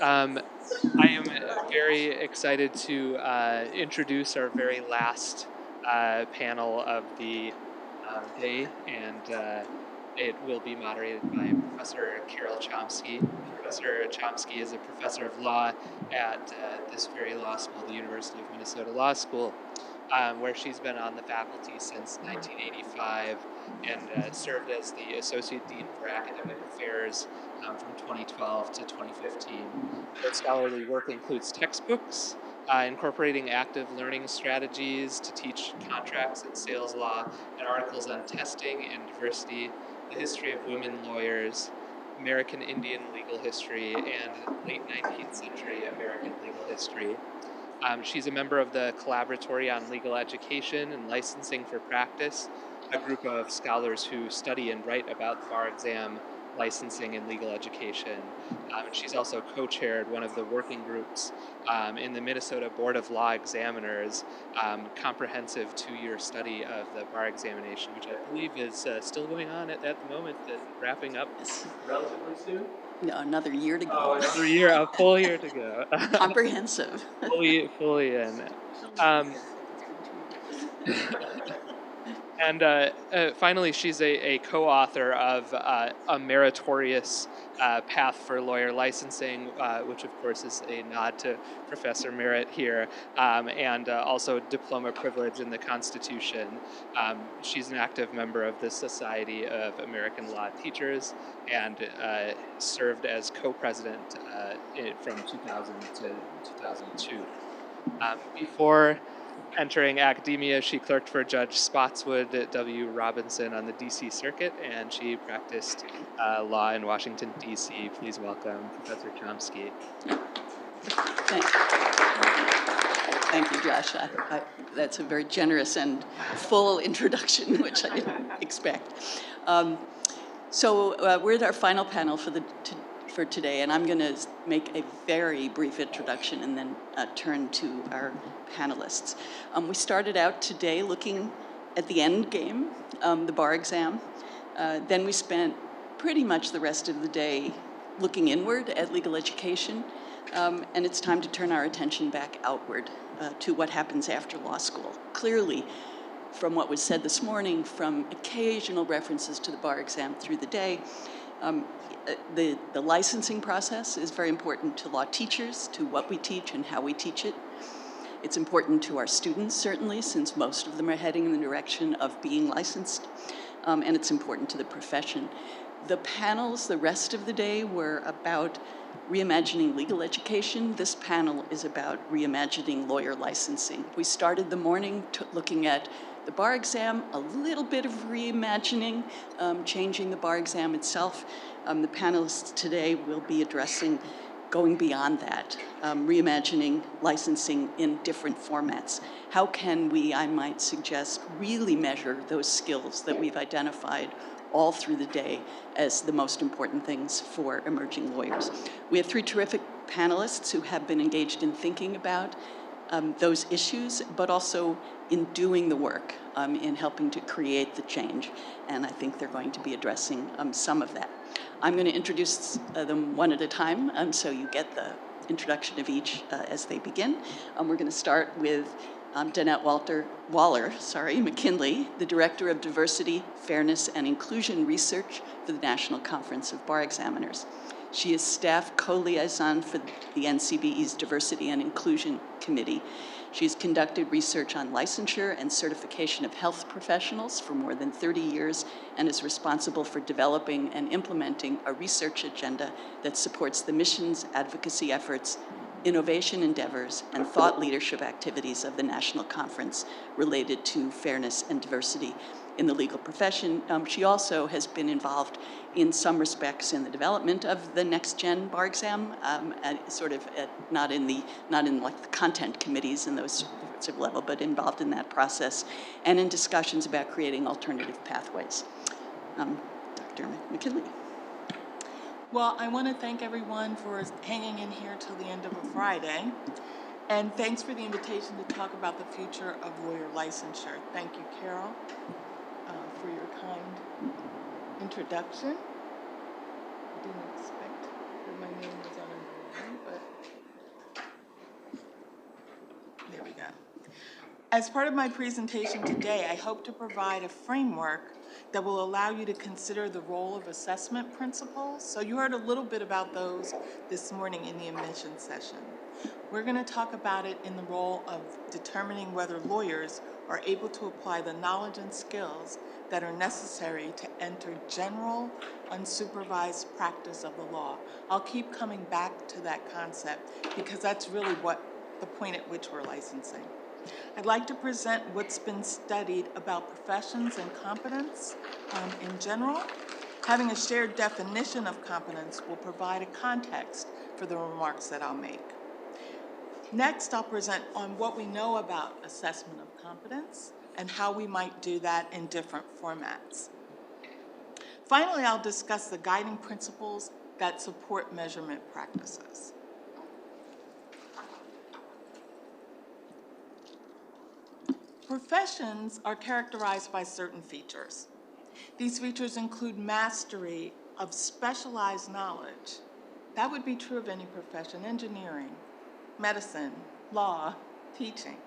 I am very excited to introduce our very last panel of the day, and it will be moderated by Professor Carol Chomsky. Professor Chomsky is a professor of law at this very law school, the University of Minnesota Law School, where she's been on the faculty since 1985 and served as the Associate Dean for Academic Affairs from 2012 to 2015. Her scholarly work includes textbooks, incorporating active learning strategies to teach contracts and sales law, and articles on testing and diversity, the history of women lawyers, American Indian legal history, and late 19th century American legal history. She's a member of the Collaboratory on Legal Education and Licensing for Practice, a group of scholars who study and write about the bar exam, licensing, and legal education. And she's also co-chaired one of the working groups in the Minnesota Board of Law Examiners comprehensive 2-year study of the bar examination, which I believe is still going on at the moment, wrapping up relatively soon. No, another year to go. Oh, another year, a full year to go. Comprehensive. fully in. And finally, she's a co-author of A Meritorious Path for Lawyer Licensing, which of course is a nod to Professor Merritt here, and also Diploma Privilege in the Constitution. She's an active member of the Society of American Law Teachers and served as co-president from 2000 to 2002. Before entering academia, she clerked for Judge Spotswood W. Robinson on the D.C. Circuit, and she practiced law in Washington, D.C. Please welcome Professor Chomsky. Thank you, Josh. That's a very generous and full introduction, which I didn't expect. So we're at our final panel for today, and I'm going to make a very brief introduction and then turn to our panelists. We started out today looking at the end game, the bar exam. Then we spent pretty much the rest of the day looking inward at legal education, and it's time to turn our attention back outward to what happens after law school. Clearly, from what was said this morning, from occasional references to the bar exam through the day, the licensing process is very important to law teachers, to what we teach and how we teach it. It's important to our students, certainly, since most of them are heading in the direction of being licensed, and it's important to the profession. The panels the rest of the day were about reimagining legal education. This panel is about reimagining lawyer licensing. We started the morning looking at the bar exam, a little bit of reimagining, changing the bar exam itself. The panelists today will be addressing going beyond that, reimagining licensing in different formats. How can we, I might suggest, really measure those skills that we've identified all through the day as the most important things for emerging lawyers? We have 3 terrific panelists who have been engaged in thinking about those issues, but also in doing the work, in helping to create the change. And I think they're going to be addressing some of that. I'm going to introduce them one at a time, so you get the introduction of each as they begin. We're going to start with Danette Waller, McKinley, the Director of Diversity, Fairness, and Inclusion Research for the National Conference of Bar Examiners. She is staff co-liaison for the NCBE's Diversity and Inclusion Committee. She's conducted research on licensure and certification of health professionals for more than 30 years and is responsible for developing and implementing a research agenda that supports the missions, advocacy efforts, innovation endeavors, and thought leadership activities of the National Conference related to fairness and diversity in the legal profession. She also has been involved in some respects in the development of the next-gen bar exam, not in like the content committees and those sorts of level, but involved in that process and in discussions about creating alternative pathways. Dr. McKinley. Well, I want to thank everyone for hanging in here till the end of a Friday. And thanks for the invitation to talk about the future of lawyer licensure. Thank you, Carol, for your kind introduction. I didn't expect that my name was on but there we go. As part of my presentation today, I hope to provide a framework that will allow you to consider the role of assessment principles. So you heard a little bit about those this morning in the admission session. We're going to talk about it in the role of determining whether lawyers are able to apply the knowledge and skills that are necessary to enter general, unsupervised practice of the law. I'll keep coming back to that concept because that's really what the point at which we're licensing. I'd like to present what's been studied about professions and competence in general. Having a shared definition of competence will provide a context for the remarks that I'll make. Next, I'll present on what we know about assessment of competence and how we might do that in different formats. Finally, I'll discuss the guiding principles that support measurement practices. Professions are characterized by certain features. These features include mastery of specialized knowledge. That would be true of any profession: engineering, medicine, law, teaching.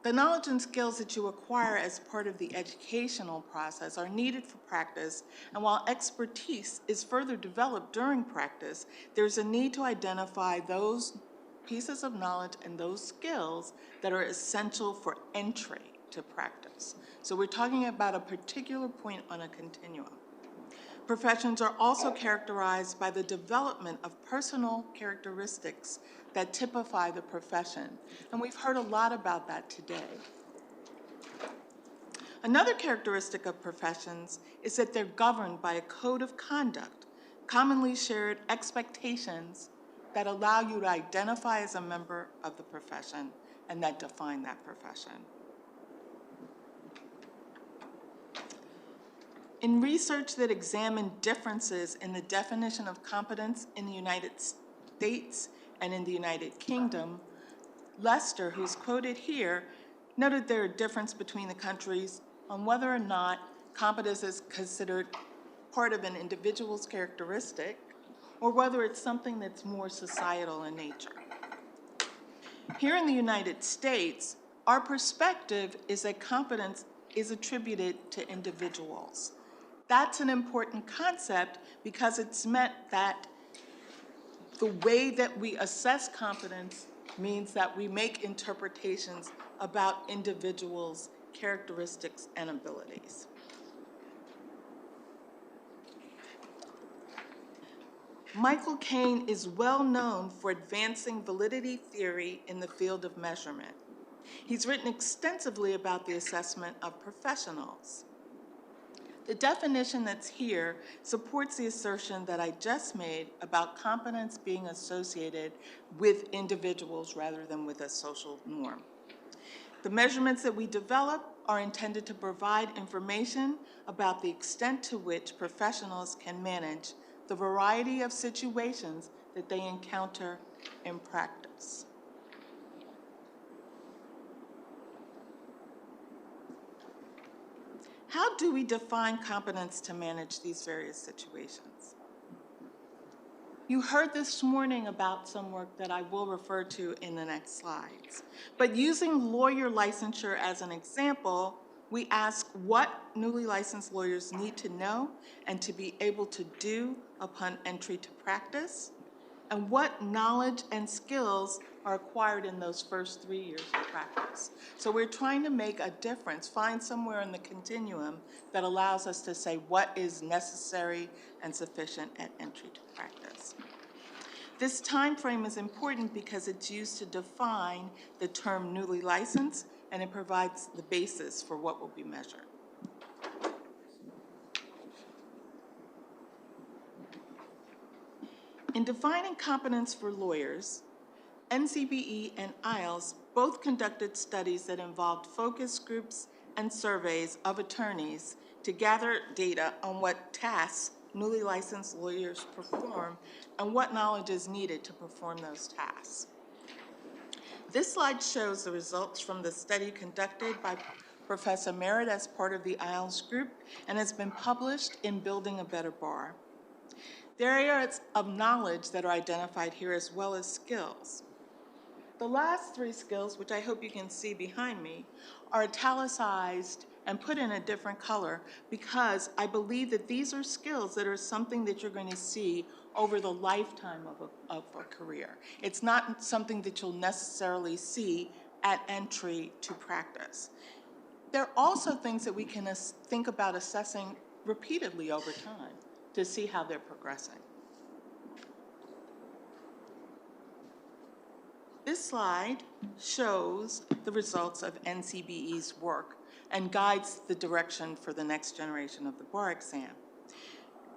The knowledge and skills that you acquire as part of the educational process are needed for practice, and while expertise is further developed during practice, there's a need to identify those pieces of knowledge and those skills that are essential for entry to practice. So we're talking about a particular point on a continuum. Professions are also characterized by the development of personal characteristics that typify the profession, and we've heard a lot about that today. Another characteristic of professions is that they're governed by a code of conduct, commonly shared expectations that allow you to identify as a member of the profession and that define that profession. In research that examined differences in the definition of competence in the United States and in the United Kingdom, Lester, who's quoted here, noted there are differences between the countries on whether or not competence is considered part of an individual's characteristic or whether it's something that's more societal in nature. Here in the United States, our perspective is that competence is attributed to individuals. That's an important concept because it's meant that the way that we assess competence means that we make interpretations about individuals' characteristics and abilities. Michael Caine is well known for advancing validity theory in the field of measurement. He's written extensively about the assessment of professionals. The definition that's here supports the assertion that I just made about competence being associated with individuals rather than with a social norm. The measurements that we develop are intended to provide information about the extent to which professionals can manage the variety of situations that they encounter in practice. How do we define competence to manage these various situations? You heard this morning about some work that I will refer to in the next slides. But using lawyer licensure as an example, we ask what newly licensed lawyers need to know and to be able to do upon entry to practice, and what knowledge and skills are acquired in those first 3 years of practice. So we're trying to make a difference, find somewhere in the continuum that allows us to say what is necessary and sufficient at entry to practice. This time frame is important because it's used to define the term newly licensed, and it provides the basis for what will be measured. In defining competence for lawyers, NCBE and IELTS both conducted studies that involved focus groups and surveys of attorneys to gather data on what tasks newly licensed lawyers perform and what knowledge is needed to perform those tasks. This slide shows the results from the study conducted by Professor Merritt as part of the IELTS group and has been published in Building a Better Bar. There are areas of knowledge that are identified here as well as skills. The last three skills, which I hope you can see behind me, are italicized and put in a different color because I believe that these are skills that are something that you're going to see over the lifetime of a career. It's not something that you'll necessarily see at entry to practice. There are also things that we can think about assessing repeatedly over time to see how they're progressing. This slide shows the results of NCBE's work and guides the direction for the next generation of the bar exam.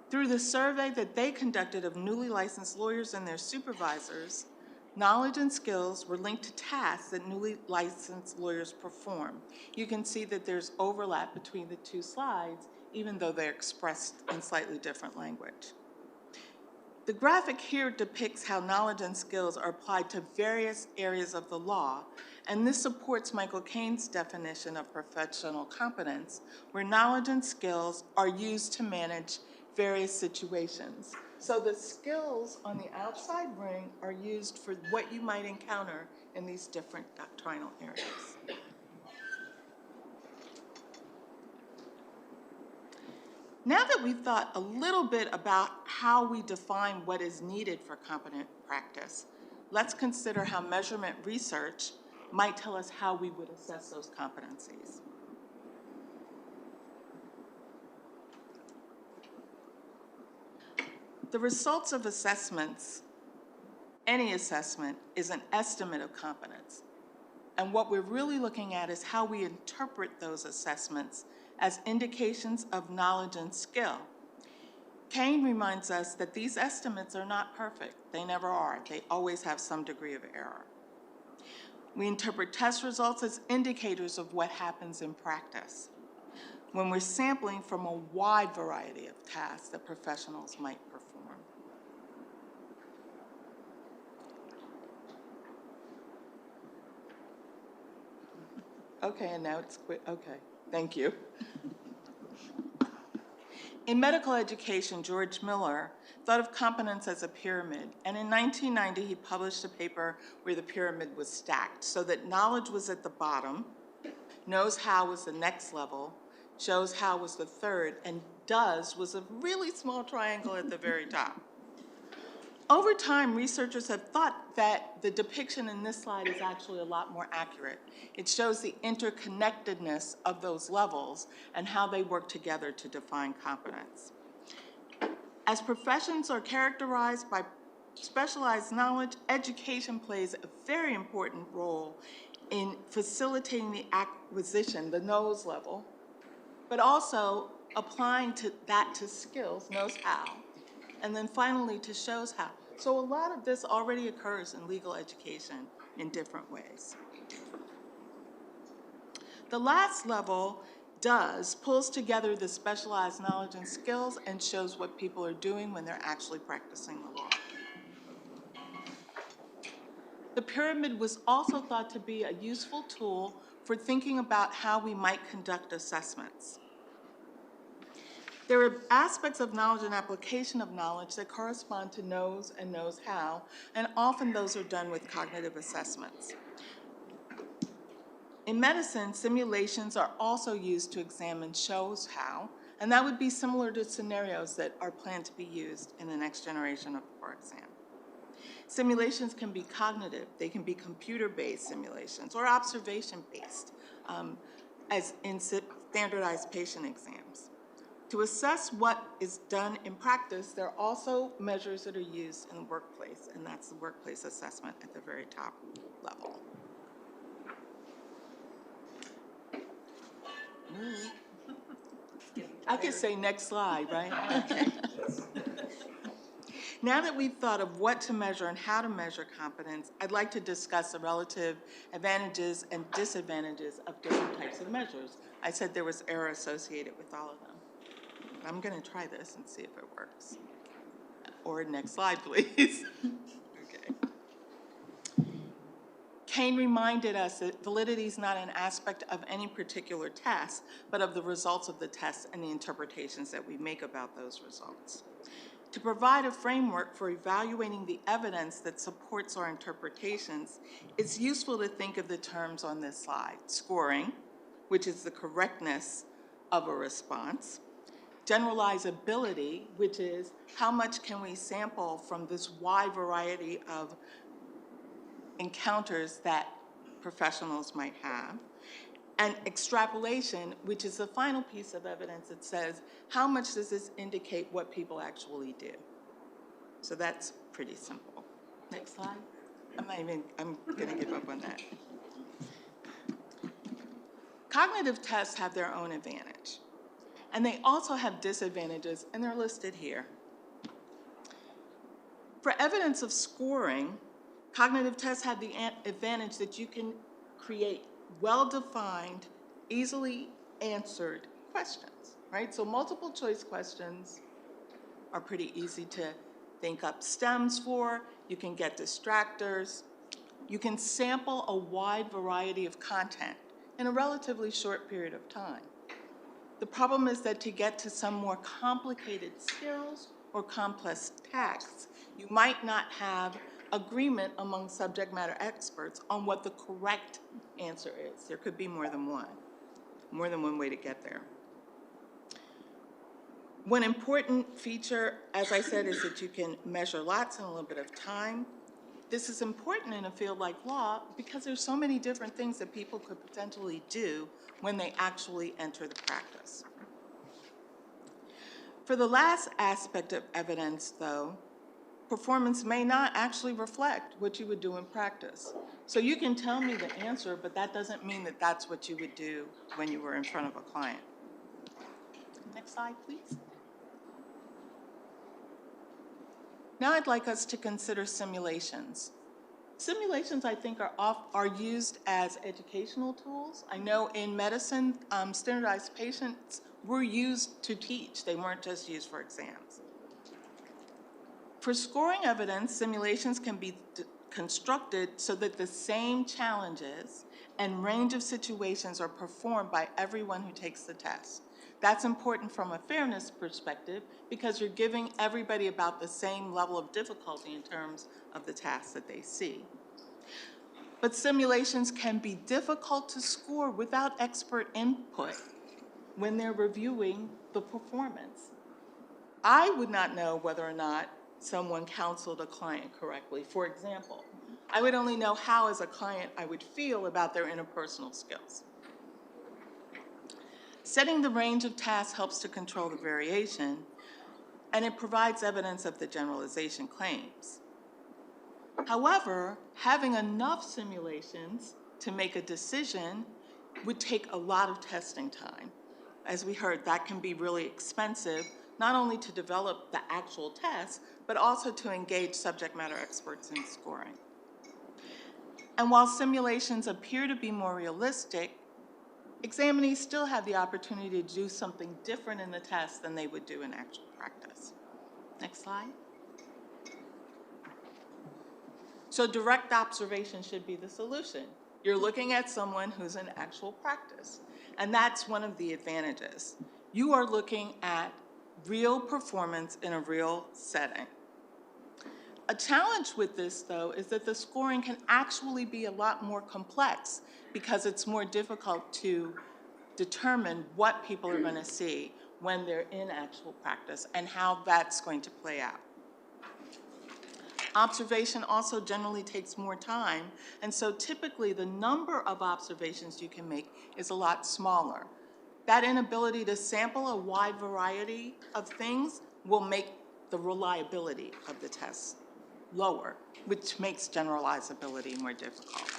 Through the survey that they conducted of newly licensed lawyers and their supervisors, knowledge and skills were linked to tasks that newly licensed lawyers perform. You can see that there's overlap between the two slides, even though they're expressed in slightly different language. The graphic here depicts how knowledge and skills are applied to various areas of the law, and this supports Michael Cain's definition of professional competence, where knowledge and skills are used to manage various situations. So the skills on the outside ring are used for what you might encounter in these different doctrinal areas. Now that we've thought a little bit about how we define what is needed for competent practice, let's consider how measurement research might tell us how we would assess those competencies. The results of assessments, any assessment, is an estimate of competence. And what we're really looking at is how we interpret those assessments as indications of knowledge and skill. Cain reminds us that these estimates are not perfect. They never are. They always have some degree of error. We interpret test results as indicators of what happens in practice when we're sampling from a wide variety of tasks that professionals might perform. Okay, and now it's quick. Okay, thank you. In medical education, George Miller thought of competence as a pyramid, and in 1990 he published a paper where the pyramid was stacked so that knowledge was at the bottom, knows how was the next level, shows how was the third, and does was a really small triangle at the very top. Over time, researchers have thought that the depiction in this slide is actually a lot more accurate. It shows the interconnectedness of those levels and how they work together to define competence. As professions are characterized by specialized knowledge, education plays a very important role in facilitating the acquisition, the knows level, but also applying that to skills, knows how, and then finally to shows how. So a lot of this already occurs in legal education in different ways. The last level pulls together the specialized knowledge and skills and shows what people are doing when they're actually practicing the law. The pyramid was also thought to be a useful tool for thinking about how we might conduct assessments. There are aspects of knowledge and application of knowledge that correspond to knows and knows how, and often those are done with cognitive assessments. In medicine, simulations are also used to examine shows how, and that would be similar to scenarios that are planned to be used in the next generation of the bar exam. Simulations can be cognitive, they can be computer-based simulations, or observation-based, as in standardized patient exams. To assess what is done in practice, there are also measures that are used in the workplace, and that's the workplace assessment at the very top level. I could say next slide, right? Okay. Now that we've thought of what to measure and how to measure competence, I'd like to discuss the relative advantages and disadvantages of different types of measures. I said there was error associated with all of them. I'm going to try this and see if it works. Or next slide, please. Okay. Kane reminded us that validity is not an aspect of any particular test, but of the results of the test and the interpretations that we make about those results. To provide a framework for evaluating the evidence that supports our interpretations, it's useful to think of the terms on this slide: scoring, which is the correctness of a response; generalizability, which is how much can we sample from this wide variety of encounters that professionals might have; and extrapolation, which is the final piece of evidence that says how much does this indicate what people actually do. So that's pretty simple. Next slide. I'm gonna give up on that. Cognitive tests have their own advantage, and they also have disadvantages, and they're listed here. For evidence of scoring, cognitive tests have the advantage that you can create well-defined, easily answered questions, right? So multiple choice questions are pretty easy to think up stems for. You can get distractors. You can sample a wide variety of content in a relatively short period of time. The problem is that to get to some more complicated skills or complex tasks, you might not have agreement among subject matter experts on what the correct answer is. There could be more than one way to get there. One important feature, as I said, is that you can measure lots in a little bit of time. This is important in a field like law because there's so many different things that people could potentially do when they actually enter the practice. For the last aspect of evidence, though, performance may not actually reflect what you would do in practice. So you can tell me the answer, but that doesn't mean that that's what you would do when you were in front of a client. Next slide, please. Now I'd like us to consider simulations. Simulations, I think, are used as educational tools. I know in medicine, standardized patients were used to teach. They weren't just used for exams. For scoring evidence, simulations can be constructed so that the same challenges and range of situations are performed by everyone who takes the test. That's important from a fairness perspective because you're giving everybody about the same level of difficulty in terms of the tasks that they see. But simulations can be difficult to score without expert input when they're reviewing the performance. I would not know whether or not someone counseled a client correctly. For example, I would only know how, as a client, I would feel about their interpersonal skills. Setting the range of tasks helps to control the variation, and it provides evidence of the generalization claims. However, having enough simulations to make a decision would take a lot of testing time. As we heard, that can be really expensive, not only to develop the actual test, but also to engage subject matter experts in scoring. And while simulations appear to be more realistic, examinees still have the opportunity to do something different in the test than they would do in actual practice. Next slide. So direct observation should be the solution. You're looking at someone who's in actual practice, and that's one of the advantages. You are looking at real performance in a real setting. A challenge with this, though, is that the scoring can actually be a lot more complex because it's more difficult to determine what people are going to see when they're in actual practice and how that's going to play out. Observation also generally takes more time, and so typically the number of observations you can make is a lot smaller. That inability to sample a wide variety of things will make the reliability of the test lower, which makes generalizability more difficult.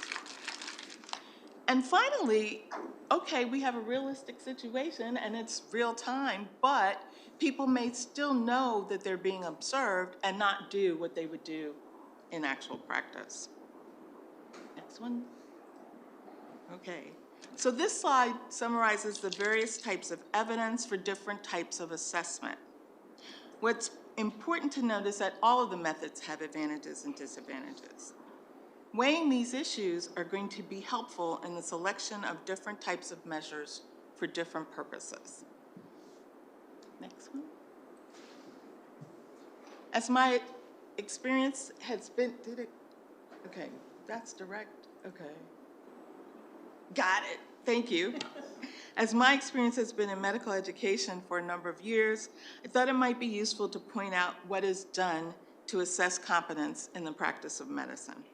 And finally, okay, we have a realistic situation and it's real time, but people may still know that they're being observed and not do what they would do in actual practice. Next one. Okay. So this slide summarizes the various types of evidence for different types of assessment. What's important to note is that all of the methods have advantages and disadvantages. Weighing these issues are going to be helpful in the selection of different types of measures for different purposes. Next one. As my experience has been, okay, that's direct, okay. Got it, thank you. As my experience has been in medical education for a number of years, I thought it might be useful to point out what is done to assess competence in the practice of medicine.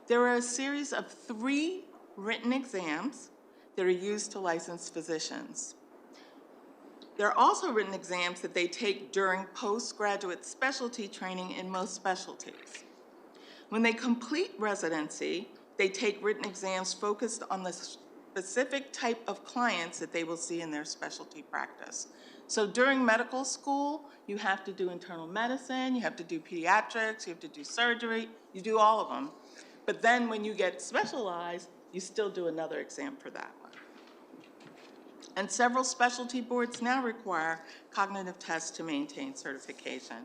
There are a series of 3 written exams that are used to license physicians. There are also written exams that they take during postgraduate specialty training in most specialties. When they complete residency, they take written exams focused on the specific type of clients that they will see in their specialty practice. So during medical school, you have to do internal medicine, you have to do pediatrics, you have to do surgery, you do all of them. But then when you get specialized, you still do another exam for that one. And several specialty boards now require cognitive tests to maintain certification.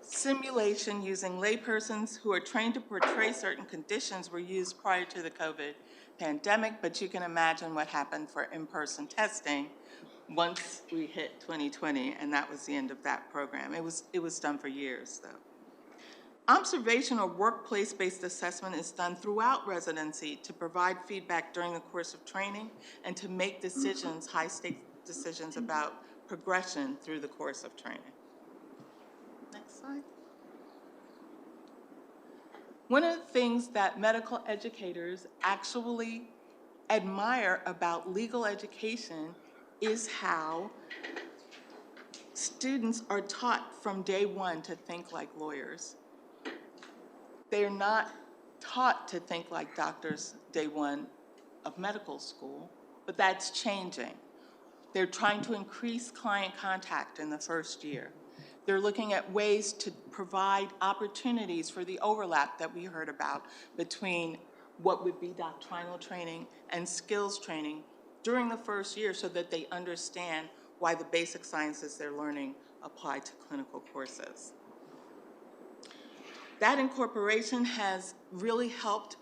Simulation using laypersons who are trained to portray certain conditions were used prior to the COVID pandemic, but you can imagine what happened for in-person testing once we hit 2020, and that was the end of that program. It was done for years, though. Observation or workplace-based assessment is done throughout residency to provide feedback during the course of training and to make decisions, high-stakes decisions about progression through the course of training. Next slide. One of the things that medical educators actually admire about legal education is how students are taught from day one to think like lawyers. They are not taught to think like doctors day one of medical school, but that's changing. They're trying to increase client contact in the first year. They're looking at ways to provide opportunities for the overlap that we heard about between what would be doctrinal training and skills training during the first year so that they understand why the basic sciences they're learning apply to clinical courses. That incorporation has really helped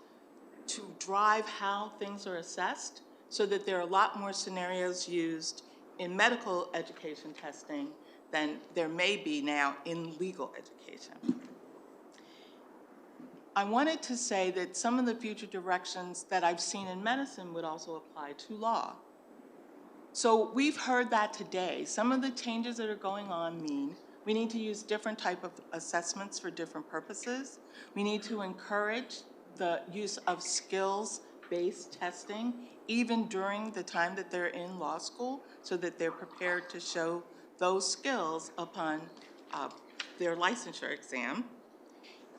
to drive how things are assessed so that there are a lot more scenarios used in medical education testing than there may be now in legal education. I wanted to say that some of the future directions that I've seen in medicine would also apply to law. So we've heard that today. Some of the changes that are going on mean we need to use different type of assessments for different purposes. We need to encourage the use of skills-based testing, even during the time that they're in law school, so that they're prepared to show those skills upon their licensure exam.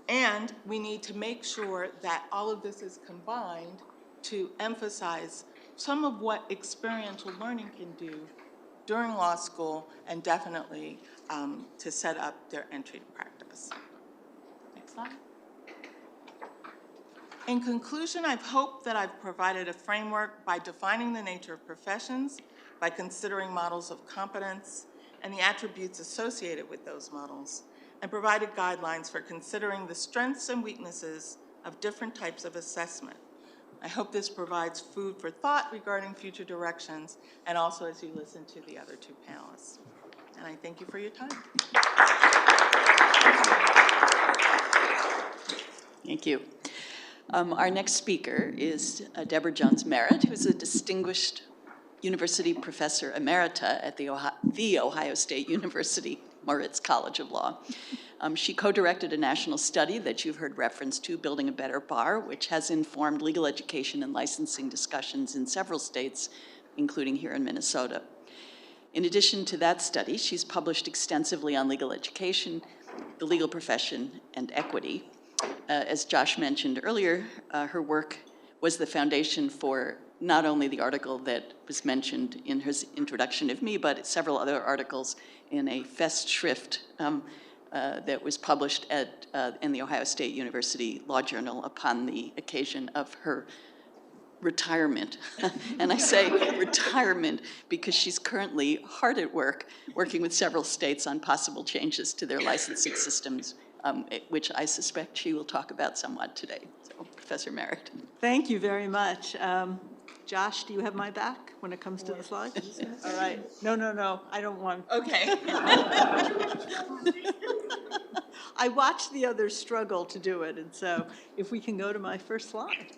And we need to make sure that all of this is combined to emphasize some of what experiential learning can do during law school, and definitely to set up their entry to practice. Next slide. In conclusion, I've hoped that I've provided a framework by defining the nature of professions, by considering models of competence and the attributes associated with those models, and provided guidelines for considering the strengths and weaknesses of different types of assessment. I hope this provides food for thought regarding future directions, and also as you listen to the other 2 panelists. And I thank you for your time. Thank you. Our next speaker is Deborah Jones-Merritt, who's a distinguished university professor emerita at the Ohio State University Moritz College of Law. She co-directed a national study that you've heard reference to, Building a Better Bar, which has informed legal education and licensing discussions in several states, including here in Minnesota. In addition to that study, she's published extensively on legal education, the legal profession, and equity. As Josh mentioned earlier, her work was the foundation for not only the article that was mentioned in his introduction of me, but several other articles in a Festschrift that was published in the Ohio State University Law Journal upon the occasion of her retirement. And I say retirement because she's currently hard at work, working with several states on possible changes to their licensing systems which I suspect she will talk about somewhat today. So, Professor Merritt. Thank you very much. Josh, do you have my back when it comes to the slides? All right. No, I don't want. Okay. I watched the others struggle to do it, and so if we can go to my first slide.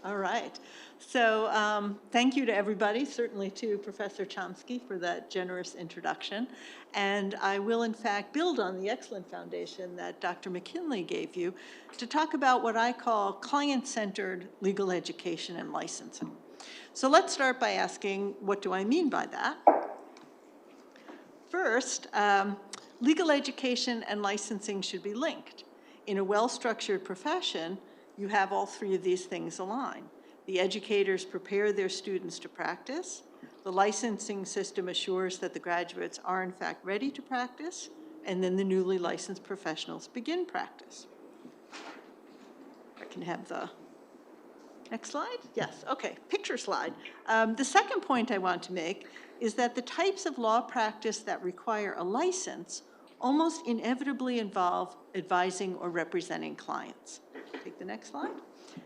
All right. So thank you to everybody, certainly to Professor Chomsky for that generous introduction. And I will, in fact, build on the excellent foundation that Dr. McKinley gave you to talk about what I call client-centered legal education and licensing. So let's start by asking, what do I mean by that? First, legal education and licensing should be linked. In a well-structured profession, you have all three of these things align. The educators prepare their students to practice. The licensing system assures that the graduates are in fact ready to practice, and then the newly licensed professionals begin practice. I can have the next slide? Yes, okay, picture slide. The second point I want to make is that the types of law practice that require a license almost inevitably involve advising or representing clients. Take the next slide.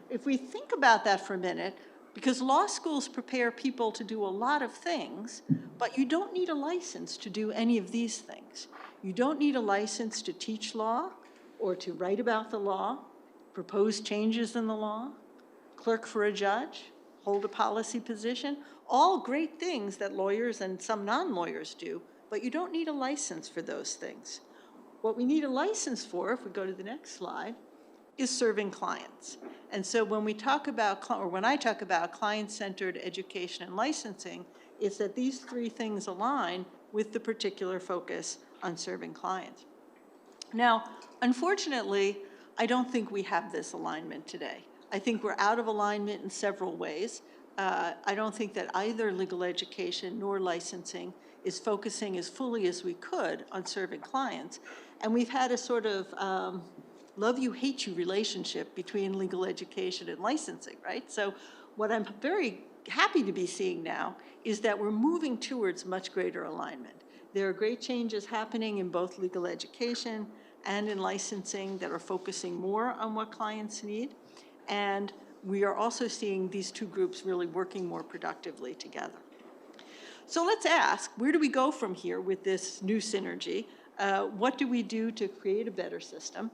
If we think about that for a minute, because law schools prepare people to do a lot of things, but you don't need a license to do any of these things. You don't need a license to teach law or to write about the law, propose changes in the law, clerk for a judge, hold a policy position, all great things that lawyers and some non-lawyers do, but you don't need a license for those things. What we need a license for, if we go to the next slide, is serving clients. And so when we talk about, or when I talk about client-centered education and licensing, it's that these three things align with the particular focus on serving clients. Now, unfortunately, I don't think we have this alignment today. I think we're out of alignment in several ways. I don't think that either legal education nor licensing is focusing as fully as we could on serving clients. And we've had a sort of love you, hate you relationship between legal education and licensing, right? So what I'm very happy to be seeing now is that we're moving towards much greater alignment. There are great changes happening in both legal education and in licensing that are focusing more on what clients need. And we are also seeing these two groups really working more productively together. So let's ask, where do we go from here with this new synergy? What do we do to create a better system?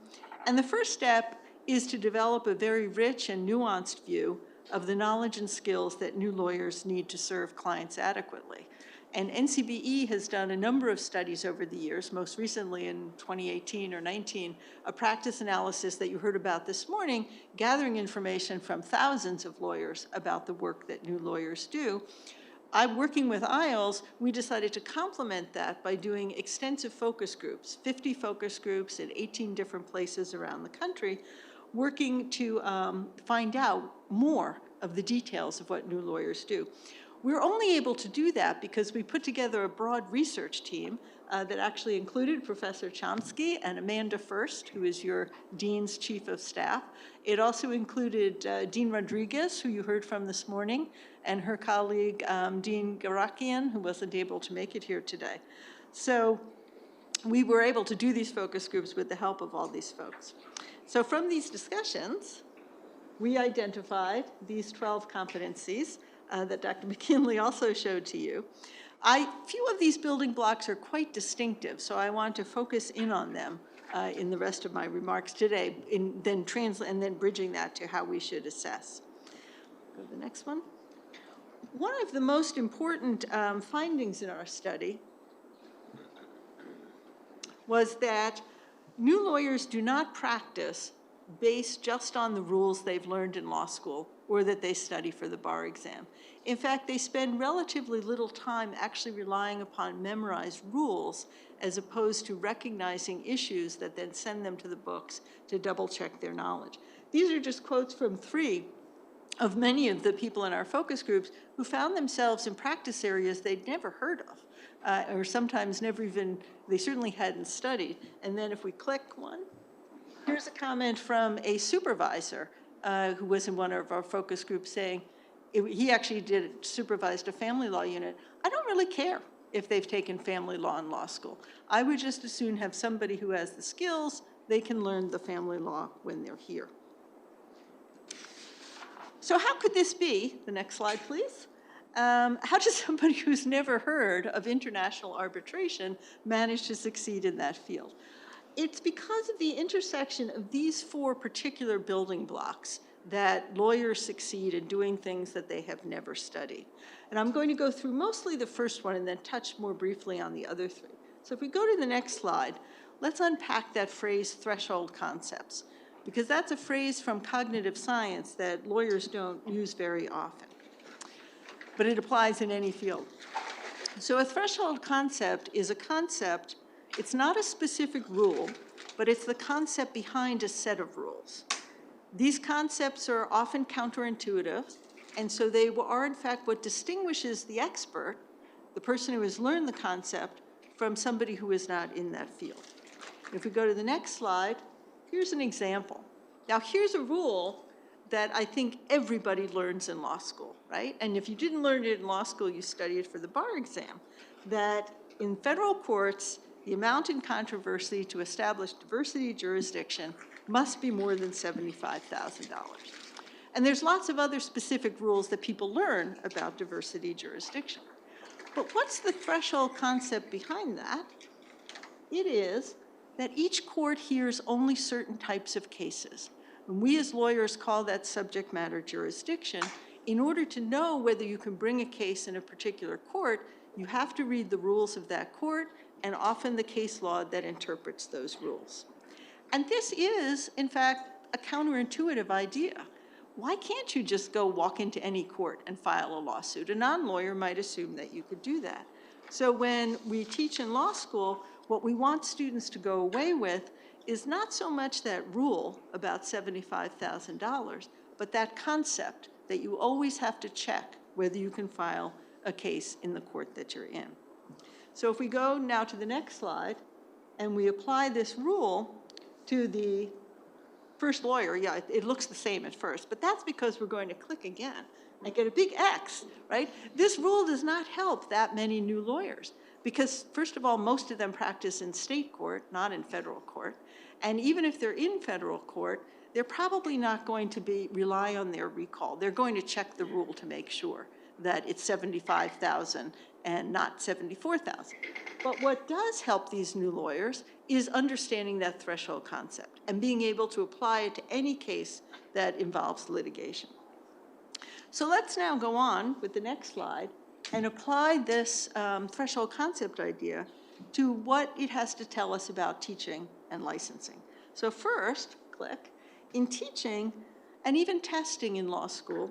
And the first step is to develop a very rich and nuanced view of the knowledge and skills that new lawyers need to serve clients adequately. And NCBE has done a number of studies over the years, most recently in 2018 or 19, a practice analysis that you heard about this morning, gathering information from thousands of lawyers about the work that new lawyers do. I'm working with IELTS, we decided to complement that by doing extensive focus groups, 50 focus groups in 18 different places around the country, working to find out more of the details of what new lawyers do. We're only able to do that because we put together a broad research team that actually included Professor Chomsky and Amanda First, who is your Dean's Chief of Staff. It also included Dean Rodriguez, who you heard from this morning, and her colleague, Dean Garakian, who wasn't able to make it here today. So we were able to do these focus groups with the help of all these folks. So from these discussions, we identified these 12 competencies that Dr. McKinley also showed to you. Few of these building blocks are quite distinctive, so I want to focus in on them in the rest of my remarks today, and then bridging that to how we should assess. Go to the next one. One of the most important findings in our study was that new lawyers do not practice based just on the rules they've learned in law school or that they study for the bar exam. In fact, they spend relatively little time actually relying upon memorized rules as opposed to recognizing issues that then send them to the books to double check their knowledge. These are just quotes from 3 of many of the people in our focus groups who found themselves in practice areas they'd never heard of, or sometimes never even, they certainly hadn't studied. And then if we click one, here's a comment from a supervisor who was in one of our focus groups saying, he actually supervised a family law unit. I don't really care if they've taken family law in law school. I would just as soon have somebody who has the skills, they can learn the family law when they're here. So how could this be? The next slide, please. How does somebody who's never heard of international arbitration manage to succeed in that field? It's because of the intersection of these four particular building blocks that lawyers succeed in doing things that they have never studied. And I'm going to go through mostly the first one and then touch more briefly on the other three. So if we go to the next slide, let's unpack that phrase threshold concepts, because that's a phrase from cognitive science that lawyers don't use very often, but it applies in any field. So a threshold concept is a concept, it's not a specific rule, but it's the concept behind a set of rules. These concepts are often counterintuitive, and so they are in fact what distinguishes the expert, the person who has learned the concept, from somebody who is not in that field. If we go to the next slide, here's an example. Now here's a rule that I think everybody learns in law school, right? And if you didn't learn it in law school, you study it for the bar exam, that in federal courts, the amount in controversy to establish diversity jurisdiction must be more than $75,000. And there's lots of other specific rules that people learn about diversity jurisdiction. But what's the threshold concept behind that? It is that each court hears only certain types of cases. And we as lawyers call that subject matter jurisdiction. In order to know whether you can bring a case in a particular court, you have to read the rules of that court and often the case law that interprets those rules. And this is, in fact, a counterintuitive idea. Why can't you just go walk into any court and file a lawsuit? A non-lawyer might assume that you could do that. So when we teach in law school, what we want students to go away with is not so much that rule about $75,000, but that concept that you always have to check whether you can file a case in the court that you're in. So if we go now to the next slide and we apply this rule to the first lawyer, yeah, it looks the same at first, but that's because we're going to click again and get a big X, right? This rule does not help that many new lawyers because, first of all, most of them practice in state court, not in federal court. And even if they're in federal court, they're probably not going to rely on their recall. They're going to check the rule to make sure that it's 75,000 and not 74,000. But what does help these new lawyers is understanding that threshold concept and being able to apply it to any case that involves litigation. So let's now go on with the next slide and apply this threshold concept idea to what it has to tell us about teaching and licensing. So first, click, in teaching and even testing in law school,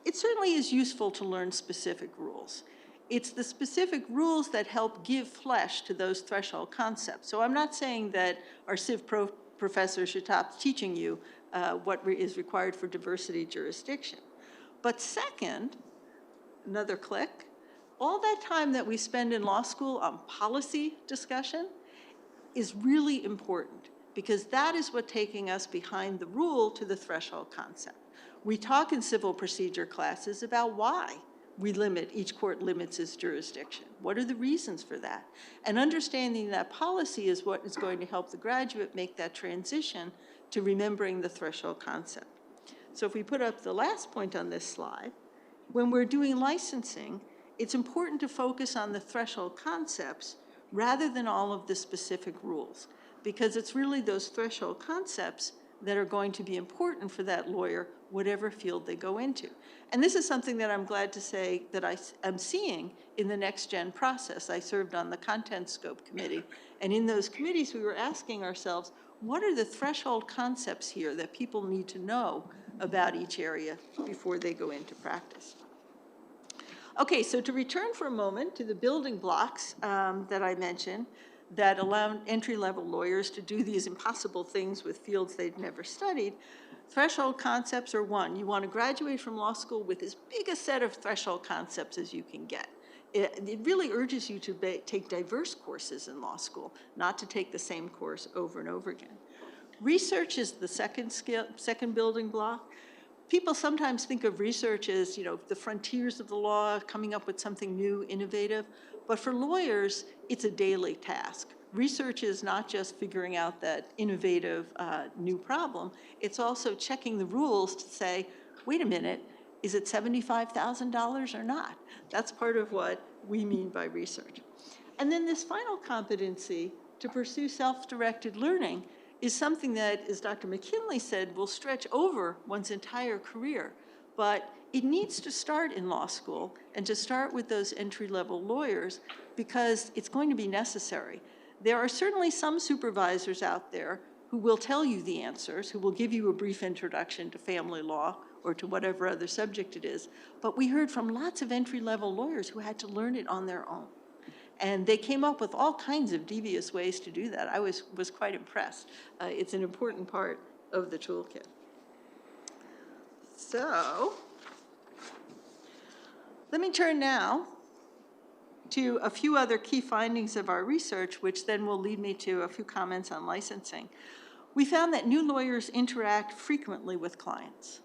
it certainly is useful to learn specific rules. It's the specific rules that help give flesh to those threshold concepts. So I'm not saying that our Civ Pro professor should stop teaching you what is required for diversity jurisdiction. But second, another click, all that time that we spend in law school on policy discussion is really important because that is what taking us behind the rule to the threshold concept. We talk in civil procedure classes about why each court limits its jurisdiction. What are the reasons for that? And understanding that policy is what is going to help the graduate make that transition to remembering the threshold concept. So if we put up the last point on this slide, when we're doing licensing, it's important to focus on the threshold concepts rather than all of the specific rules, because it's really those threshold concepts that are going to be important for that lawyer, whatever field they go into. And this is something that I'm glad to say that I'm seeing in the next gen process. I served on the content scope committee, and in those committees we were asking ourselves, what are the threshold concepts here that people need to know about each area before they go into practice? Okay, so to return for a moment to the building blocks that I mentioned that allow entry-level lawyers to do these impossible things with fields they'd never studied, threshold concepts are one. You want to graduate from law school with as big a set of threshold concepts as you can get. It really urges you to take diverse courses in law school, not to take the same course over and over again. Research is the second building block. People sometimes think of research as, the frontiers of the law, coming up with something new, innovative. But for lawyers, it's a daily task. research is not just figuring out that innovative new problem, it's also checking the rules to say, wait a minute, is it $75,000 or not? That's part of what we mean by research. And then this final competency to pursue self-directed learning is something that, as Dr. McKinley said, will stretch over one's entire career. But it needs to start in law school and to start with those entry-level lawyers because it's going to be necessary. There are certainly some supervisors out there who will tell you the answers, who will give you a brief introduction to family law or to whatever other subject it is. But we heard from lots of entry-level lawyers who had to learn it on their own. And they came up with all kinds of devious ways to do that. I was quite impressed. It's an important part of the toolkit. So let me turn now to a few other key findings of our research, which then will lead me to a few comments on licensing. We found that new lawyers interact frequently with clients,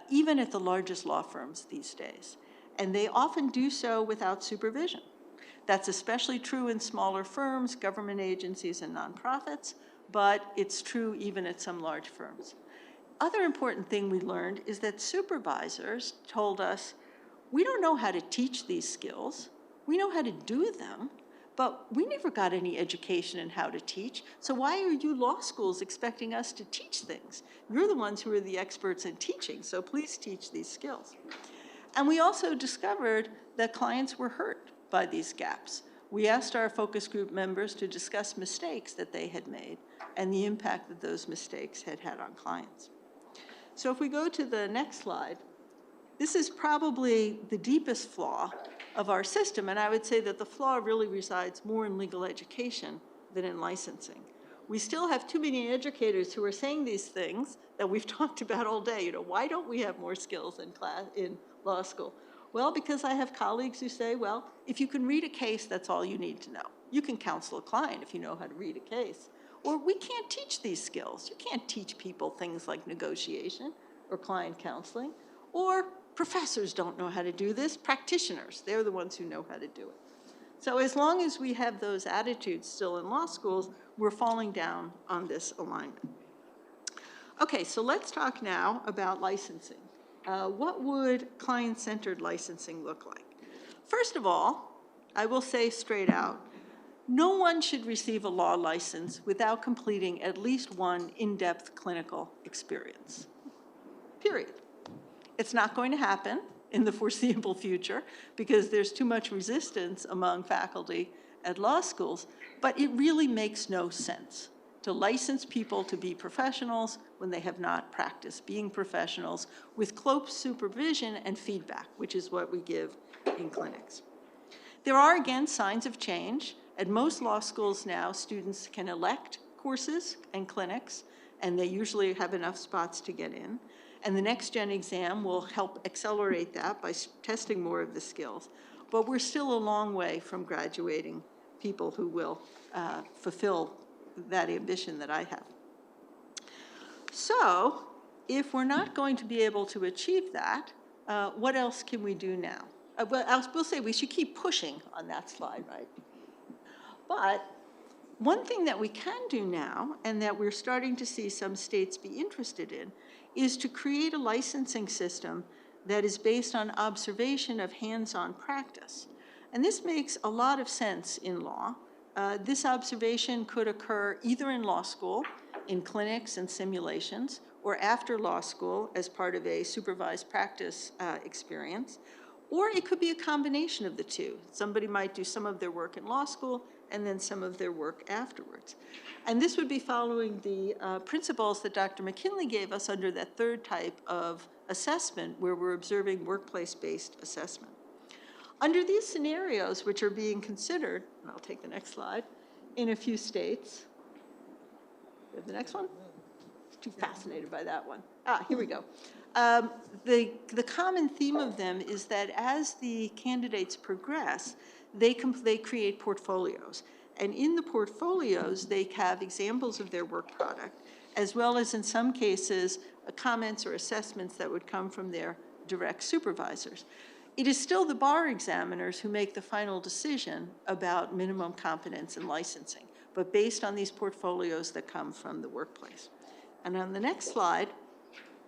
even at the largest law firms these days, and they often do so without supervision. That's especially true in smaller firms, government agencies, and nonprofits, but it's true even at some large firms. Other important thing we learned is that supervisors told us, we don't know how to teach these skills. We know how to do them, but we never got any education in how to teach. So why are you law schools expecting us to teach things? You're the ones who are the experts in teaching, so please teach these skills. And we also discovered that clients were hurt by these gaps. We asked our focus group members to discuss mistakes that they had made and the impact that those mistakes had had on clients. So if we go to the next slide, this is probably the deepest flaw of our system, and I would say that the flaw really resides more in legal education than in licensing. We still have too many educators who are saying these things that we've talked about all day. You know, why don't we have more skills in law school? Well, because I have colleagues who say, well, if you can read a case, that's all you need to know. You can counsel a client if you know how to read a case. Or we can't teach these skills. You can't teach people things like negotiation or client counseling. Or professors don't know how to do this. Practitioners, they're the ones who know how to do it. So as long as we have those attitudes still in law schools, we're falling down on this alignment. Okay, so let's talk now about licensing. What would client-centered licensing look like? First of all, I will say straight out, no one should receive a law license without completing at least one in-depth clinical experience, period. It's not going to happen in the foreseeable future because there's too much resistance among faculty at law schools, but it really makes no sense to license people to be professionals when they have not practiced being professionals with close supervision and feedback, which is what we give in clinics. There are, again, signs of change. At most law schools now, students can elect courses and clinics, and they usually have enough spots to get in. And the next-gen exam will help accelerate that by testing more of the skills. But we're still a long way from graduating people who will fulfill that ambition that I have. So if we're not going to be able to achieve that, what else can we do now? We'll say we should keep pushing on that slide, right? But one thing that we can do now, and that we're starting to see some states be interested in, is to create a licensing system that is based on observation of hands-on practice. And this makes a lot of sense in law. This observation could occur either in law school, in clinics and simulations, or after law school as part of a supervised practice experience, or it could be a combination of the two. Somebody might do some of their work in law school and then some of their work afterwards. And this would be following the principles that Dr. McKinley gave us under that third type of assessment where we're observing workplace-based assessment. Under these scenarios, which are being considered, and I'll take the next slide, in a few states. You have the next one? I'm too fascinated by that one. Here we go. The common theme of them is that as the candidates progress, they create portfolios. And in the portfolios, they have examples of their work product, as well as in some cases, comments or assessments that would come from their direct supervisors. It is still the bar examiners who make the final decision about minimum competence in licensing. but based on these portfolios that come from the workplace. And on the next slide,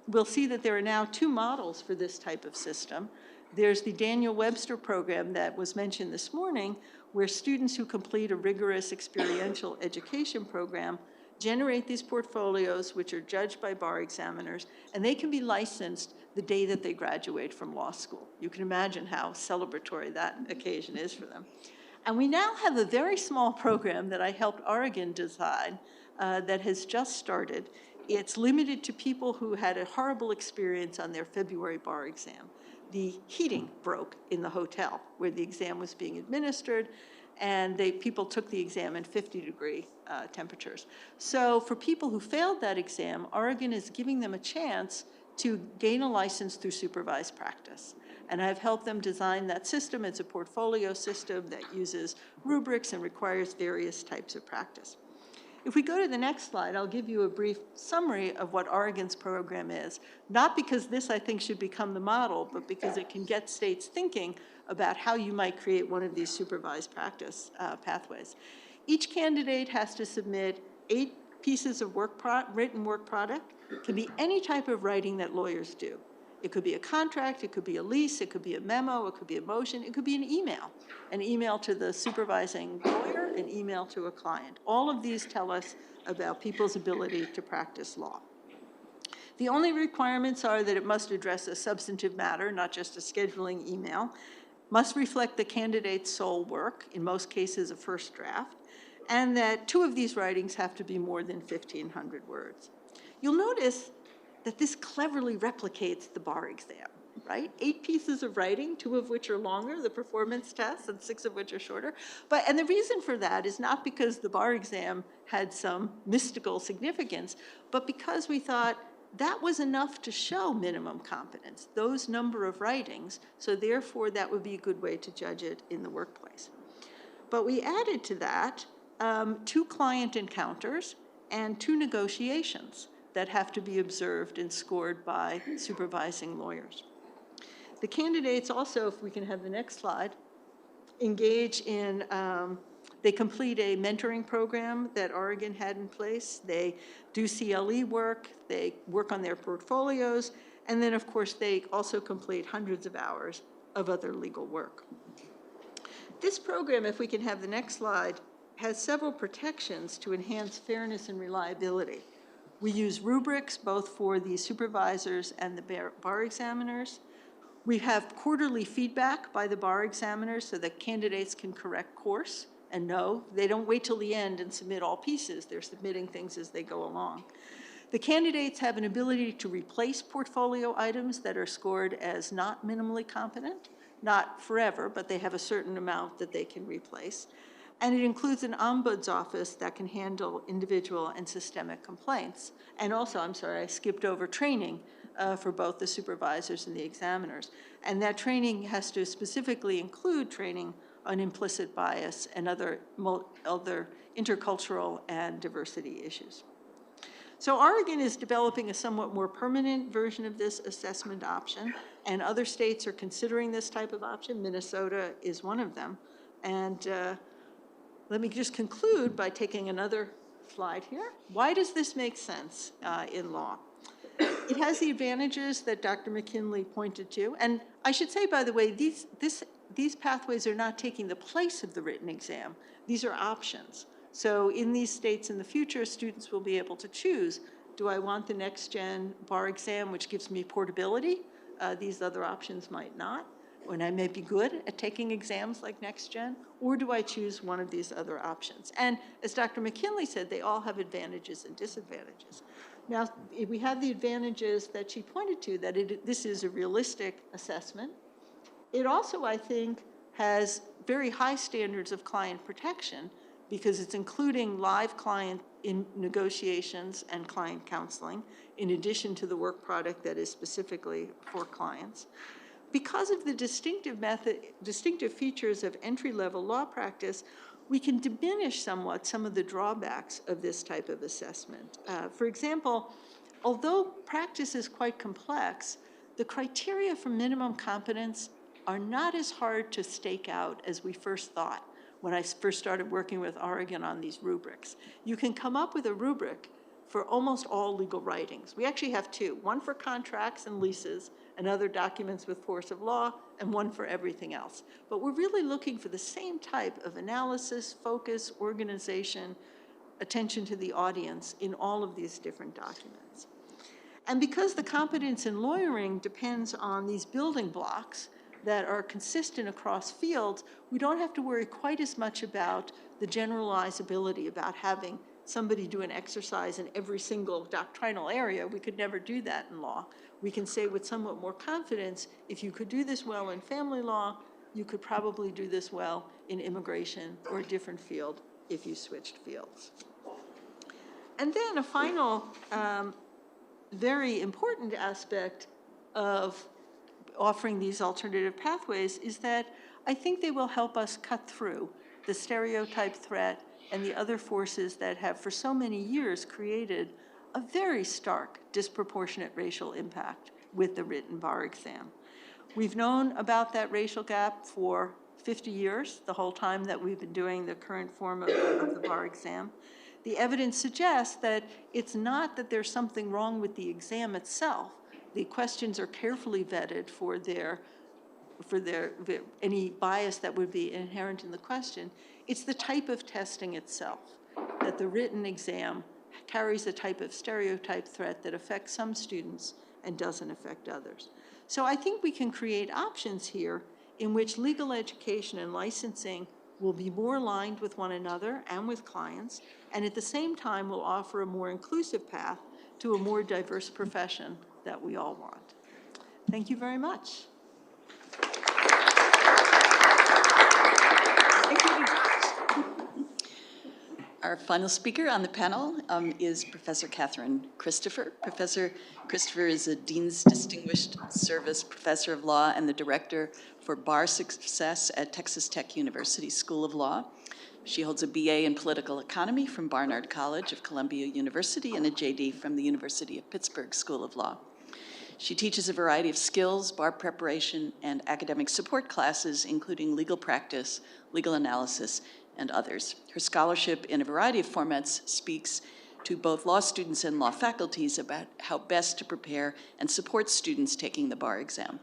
we'll see that there are now two models for this type of system. There's the Daniel Webster program that was mentioned this morning, where students who complete a rigorous experiential education program generate these portfolios, which are judged by bar examiners, and they can be licensed the day that they graduate from law school. You can imagine how celebratory that occasion is for them. And we now have a very small program that I helped Oregon design that has just started. It's limited to people who had a horrible experience on their February bar exam. The heating broke in the hotel where the exam was being administered, and people took the exam in 50-degree temperatures. So for people who failed that exam, Oregon is giving them a chance to gain a license through supervised practice. And I've helped them design that system. It's a portfolio system that uses rubrics and requires various types of practice. If we go to the next slide, I'll give you a brief summary of what Oregon's program is, not because this, I think, should become the model, but because it can get states thinking about how you might create one of these supervised practice pathways. Each candidate has to submit 8 pieces of written work product. It can be any type of writing that lawyers do. It could be a contract, it could be a lease, it could be a memo, it could be a motion, it could be an email to the supervising lawyer, an email to a client. All of these tell us about people's ability to practice law. The only requirements are that it must address a substantive matter, not just a scheduling email, must reflect the candidate's sole work, in most cases a first draft, and that 2 of these writings have to be more than 1,500 words. You'll notice that this cleverly replicates the bar exam, right? 8 pieces of writing, 2 of which are longer, the performance tests, and 6 of which are shorter. And the reason for that is not because the bar exam had some mystical significance, but because we thought that was enough to show minimum competence, those number of writings, so therefore that would be a good way to judge it in the workplace. But we added to that 2 client encounters and 2 negotiations that have to be observed and scored by supervising lawyers. The candidates also, if we can have the next slide, engage in, they complete a mentoring program that Oregon had in place. They do CLE work, they work on their portfolios, and then of course they also complete hundreds of hours of other legal work. This program, if we can have the next slide, has several protections to enhance fairness and reliability. We use rubrics both for the supervisors and the bar examiners. We have quarterly feedback by the bar examiners so that candidates can correct course and know. They don't wait till the end and submit all pieces. They're submitting things as they go along. The candidates have an ability to replace portfolio items that are scored as not minimally competent, not forever, but they have a certain amount that they can replace. And it includes an ombuds office that can handle individual and systemic complaints. And also, I'm sorry, I skipped over training for both the supervisors and the examiners. And that training has to specifically include training on implicit bias and other intercultural and diversity issues. So Oregon is developing a somewhat more permanent version of this assessment option, and other states are considering this type of option. Minnesota is one of them. And let me just conclude by taking another slide here. Why does this make sense in law? It has the advantages that Dr. McKinley pointed to. And I should say, by the way, these pathways are not taking the place of the written exam. These are options. So in these states in the future, students will be able to choose, do I want the next-gen bar exam, which gives me portability? These other options might not. When I may be good at taking exams like next-gen, or do I choose one of these other options? And as Dr. McKinley said, they all have advantages and disadvantages. Now, we have the advantages that she pointed to, that this is a realistic assessment. It also, I think, has very high standards of client protection because it's including live client in negotiations and client counseling, in addition to the work product that is specifically for clients. Because of the distinctive features of entry-level law practice, we can diminish somewhat some of the drawbacks of this type of assessment. For example, although practice is quite complex, the criteria for minimum competence are not as hard to stake out as we first thought when I first started working with Oregon on these rubrics. You can come up with a rubric for almost all legal writings. We actually have two, one for contracts and leases and other documents with force of law, and one for everything else. But we're really looking for the same type of analysis, focus, organization, attention to the audience in all of these different documents. And because the competence in lawyering depends on these building blocks that are consistent across fields, we don't have to worry quite as much about the generalizability, about having somebody do an exercise in every single doctrinal area. We could never do that in law. We can say with somewhat more confidence, if you could do this well in family law, you could probably do this well in immigration or a different field if you switched fields. And then a final very important aspect of offering these alternative pathways is that I think they will help us cut through the stereotype threat and the other forces that have for so many years created a very stark, disproportionate racial impact with the written bar exam. We've known about that racial gap for 50 years, the whole time that we've been doing the current form of the bar exam. The evidence suggests that it's not that there's something wrong with the exam itself. The questions are carefully vetted for any bias that would be inherent in the question. It's the type of testing itself, that the written exam carries a type of stereotype threat that affects some students and doesn't affect others. So I think we can create options here in which legal education and licensing will be more aligned with one another and with clients, and at the same time will offer a more inclusive path to a more diverse profession that we all want. Thank you very much. Our final speaker on the panel is Professor Catherine Christopher. Professor Christopher is a Dean's Distinguished Service Professor of Law and the Director for Bar Success at Texas Tech University School of Law. She holds a BA in Political Economy from Barnard College of Columbia University and a JD from the University of Pittsburgh School of Law. She teaches a variety of skills, bar preparation, and academic support classes, including legal practice, legal analysis, and others. Her scholarship in a variety of formats speaks to both law students and law faculties about how best to prepare and support students taking the bar exam.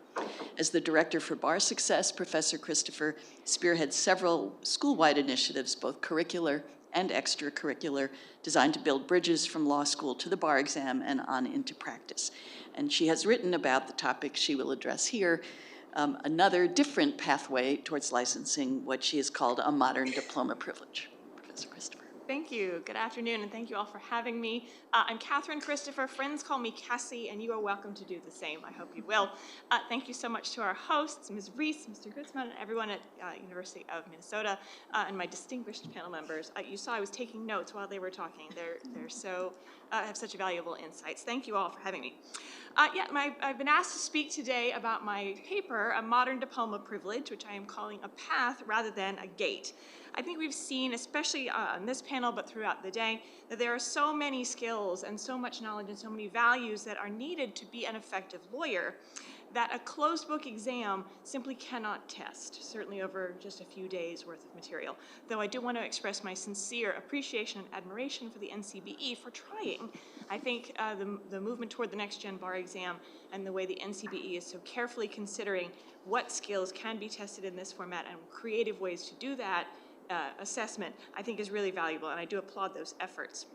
As the Director for Bar Success, Professor Christopher spearheads several school-wide initiatives, both curricular and extracurricular, designed to build bridges from law school to the bar exam and on into practice. And she has written about the topic she will address here, another different pathway towards licensing, what she has called a modern diploma privilege. Professor Christopher. Thank you. Good afternoon, and thank you all for having me. I'm Catherine Christopher. Friends call me Cassie, and you are welcome to do the same. I hope you will. Thank you so much to our hosts, Ms. Reese, Mr. Gutzman, and everyone at University of Minnesota, and my distinguished panel members. You saw I was taking notes while they were talking. They're so have such valuable insights. Thank you all for having me. I've been asked to speak today about my paper, A Modern Diploma Privilege, which I am calling a path rather than a gate. I think we've seen, especially on this panel, but throughout the day, that there are so many skills and so much knowledge and so many values that are needed to be an effective lawyer that a closed book exam simply cannot test, certainly over just a few days worth of material. Though I do want to express my sincere appreciation and admiration for the NCBE for trying. I think the movement toward the next gen bar exam and the way the NCBE is so carefully considering what skills can be tested in this format and creative ways to do that assessment, I think is really valuable, and I do applaud those efforts.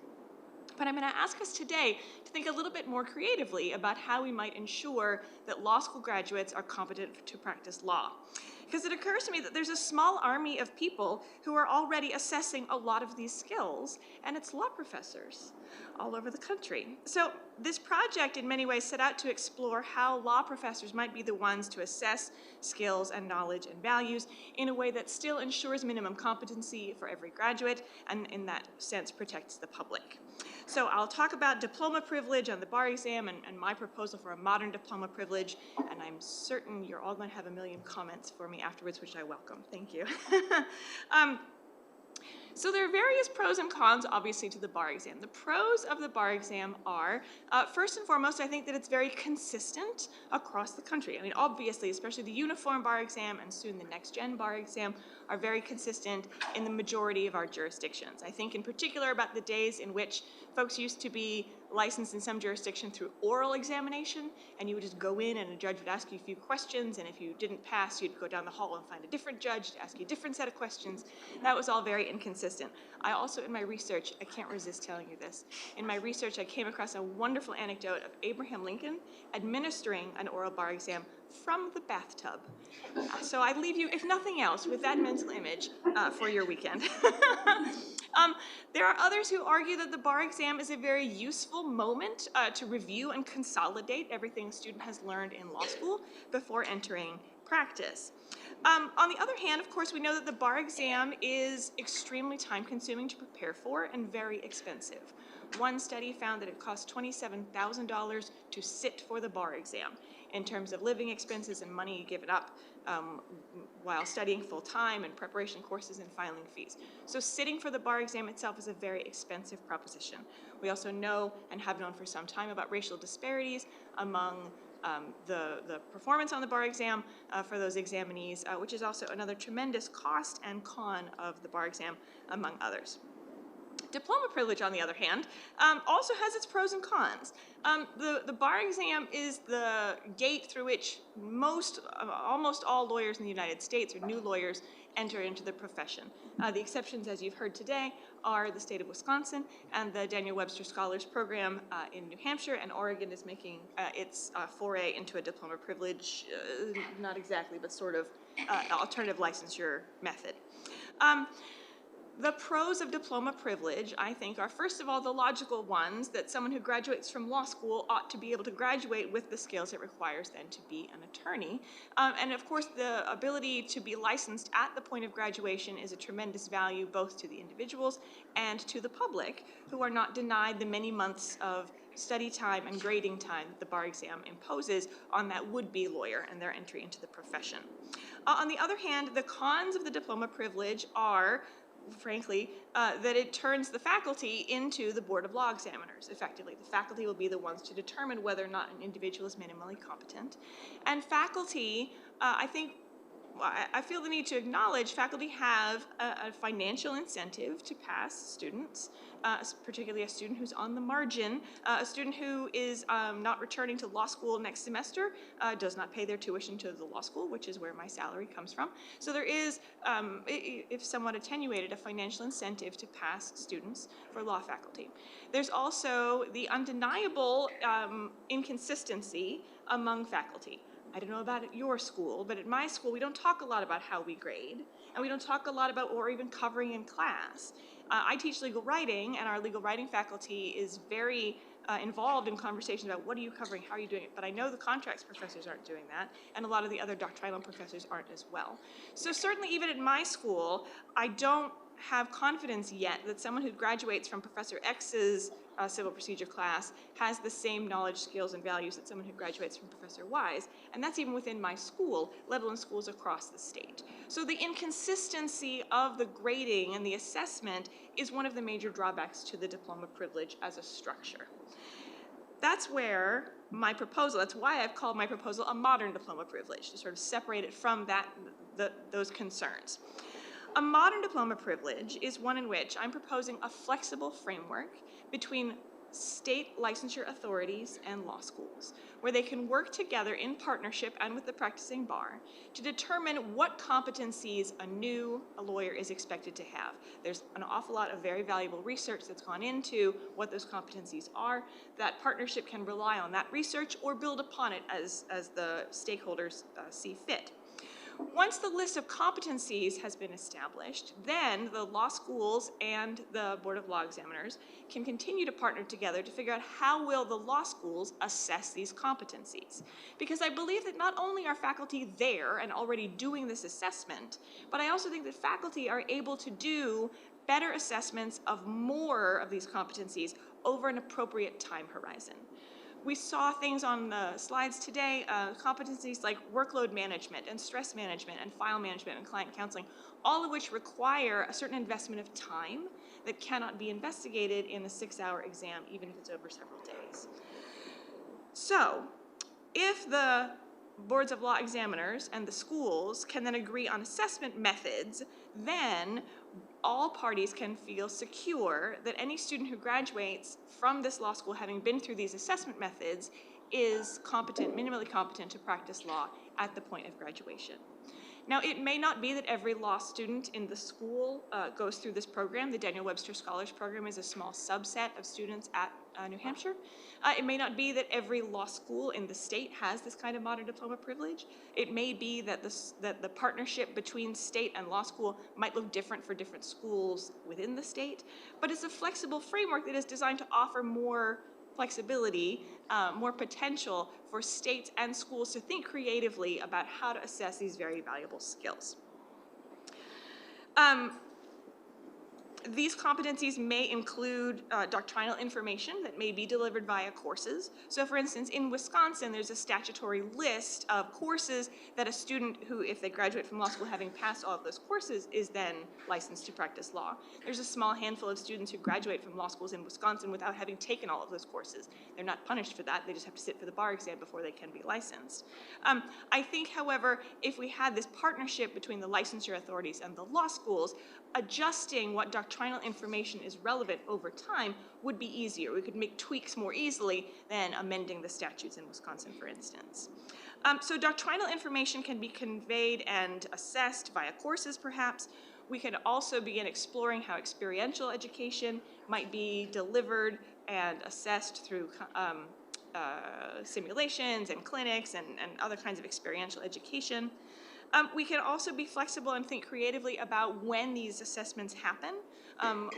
But I'm going to ask us today to think a little bit more creatively about how we might ensure that law school graduates are competent to practice law. Because it occurs to me that there's a small army of people who are already assessing a lot of these skills, and it's law professors all over the country. So this project in many ways set out to explore how law professors might be the ones to assess skills and knowledge and values in a way that still ensures minimum competency for every graduate and in that sense protects the public. So I'll talk about diploma privilege on the bar exam and my proposal for a modern diploma privilege, and I'm certain you're all going to have a million comments for me afterwards, which I welcome. Thank you. So there are various pros and cons, obviously, to the bar exam. The pros of the bar exam are, first and foremost, I think that it's very consistent across the country. I mean, obviously, especially the uniform bar exam and soon the next-gen bar exam are very consistent in the majority of our jurisdictions. I think in particular about the days in which folks used to be licensed in some jurisdiction through oral examination, and you would just go in and a judge would ask you a few questions, and if you didn't pass, you'd go down the hall and find a different judge to ask you a different set of questions. That was all very inconsistent. I also, in my research, I can't resist telling you this, in my research I came across a wonderful anecdote of Abraham Lincoln administering an oral bar exam from the bathtub. So I leave you, if nothing else, with that mental image for your weekend. There are others who argue that the bar exam is a very useful moment to review and consolidate everything a student has learned in law school before entering practice. On the other hand, of course, we know that the bar exam is extremely time-consuming to prepare for and very expensive. One study found that it cost $27,000 to sit for the bar exam in terms of living expenses and money given up while studying full-time and preparation courses and filing fees. So sitting for the bar exam itself is a very expensive proposition. We also know and have known for some time about racial disparities among the performance on the bar exam for those examinees, which is also another tremendous cost and con of the bar exam, among others. Diploma privilege, on the other hand, also has its pros and cons. The bar exam is the gate through which almost all lawyers in the United States, or new lawyers, enter into the profession. The exceptions, as you've heard today, are the state of Wisconsin and the Daniel Webster Scholars Program in New Hampshire, and Oregon is making its foray into a diploma privilege, not exactly, but sort of alternative licensure method. The pros of diploma privilege, I think, are first of all the logical ones, that someone who graduates from law school ought to be able to graduate with the skills it requires then to be an attorney. And of course, the ability to be licensed at the point of graduation is a tremendous value both to the individuals and to the public, who are not denied the many months of study time and grading time that the bar exam imposes on that would-be lawyer and their entry into the profession. On the other hand, the cons of the diploma privilege are, frankly, that it turns the faculty into the Board of Law Examiners, effectively. The faculty will be the ones to determine whether or not an individual is minimally competent. And faculty, I feel the need to acknowledge faculty have a financial incentive to pass students, particularly a student who's on the margin. A student who is not returning to law school next semester does not pay their tuition to the law school, which is where my salary comes from. So there is, if somewhat attenuated, a financial incentive to pass students for law faculty. There's also the undeniable inconsistency among faculty. I don't know about at your school, but at my school, we don't talk a lot about how we grade, and we don't talk a lot about what we're even covering in class. I teach legal writing, and our legal writing faculty is very involved in conversations about what are you covering, how are you doing it, but I know the contracts professors aren't doing that, and a lot of the other doctrinal professors aren't as well. So certainly even at my school, I don't have confidence yet that someone who graduates from Professor X's civil procedure class has the same knowledge, skills, and values that someone who graduates from Professor Y's, and that's even within my school, let alone schools across the state. So the inconsistency of the grading and the assessment is one of the major drawbacks to the diploma privilege as a structure. That's where my proposal, that's why I've called my proposal a modern diploma privilege, to sort of separate it from those concerns. A modern diploma privilege is one in which I'm proposing a flexible framework between state licensure authorities and law schools, where they can work together in partnership and with the practicing bar to determine what competencies a lawyer is expected to have. There's an awful lot of very valuable research that's gone into what those competencies are. That partnership can rely on that research or build upon it as the stakeholders see fit. Once the list of competencies has been established, then the law schools and the Board of Law Examiners can continue to partner together to figure out how will the law schools assess these competencies. Because I believe that not only are faculty there and already doing this assessment, but I also think that faculty are able to do better assessments of more of these competencies over an appropriate time horizon. We saw things on the slides today, competencies like workload management and stress management and file management and client counseling, all of which require a certain investment of time that cannot be investigated in a 6-hour exam, even if it's over several days. So, if the boards of law examiners and the schools can then agree on assessment methods, then all parties can feel secure that any student who graduates from this law school having been through these assessment methods is competent, minimally competent to practice law at the point of graduation. Now, it may not be that every law student in the school goes through this program. The Daniel Webster Scholars Program is a small subset of students at New Hampshire. It may not be that every law school in the state has this kind of modern diploma privilege. It may be that the partnership between state and law school might look different for different schools within the state, but it's a flexible framework that is designed to offer more flexibility, more potential for states and schools to think creatively about how to assess these very valuable skills. These competencies may include doctrinal information that may be delivered via courses. So for instance, in Wisconsin, there's a statutory list of courses that a student who, if they graduate from law school having passed all of those courses, is then licensed to practice law. There's a small handful of students who graduate from law schools in Wisconsin without having taken all of those courses. They're not punished for that. They just have to sit for the bar exam before they can be licensed. I think, however, if we had this partnership between the licensure authorities and the law schools, adjusting what doctrinal information is relevant over time would be easier. We could make tweaks more easily than amending the statutes in Wisconsin, for instance. So doctrinal information can be conveyed and assessed via courses, perhaps. We could also begin exploring how experiential education might be delivered and assessed through simulations and clinics and other kinds of experiential education. We can also be flexible and think creatively about when these assessments happen,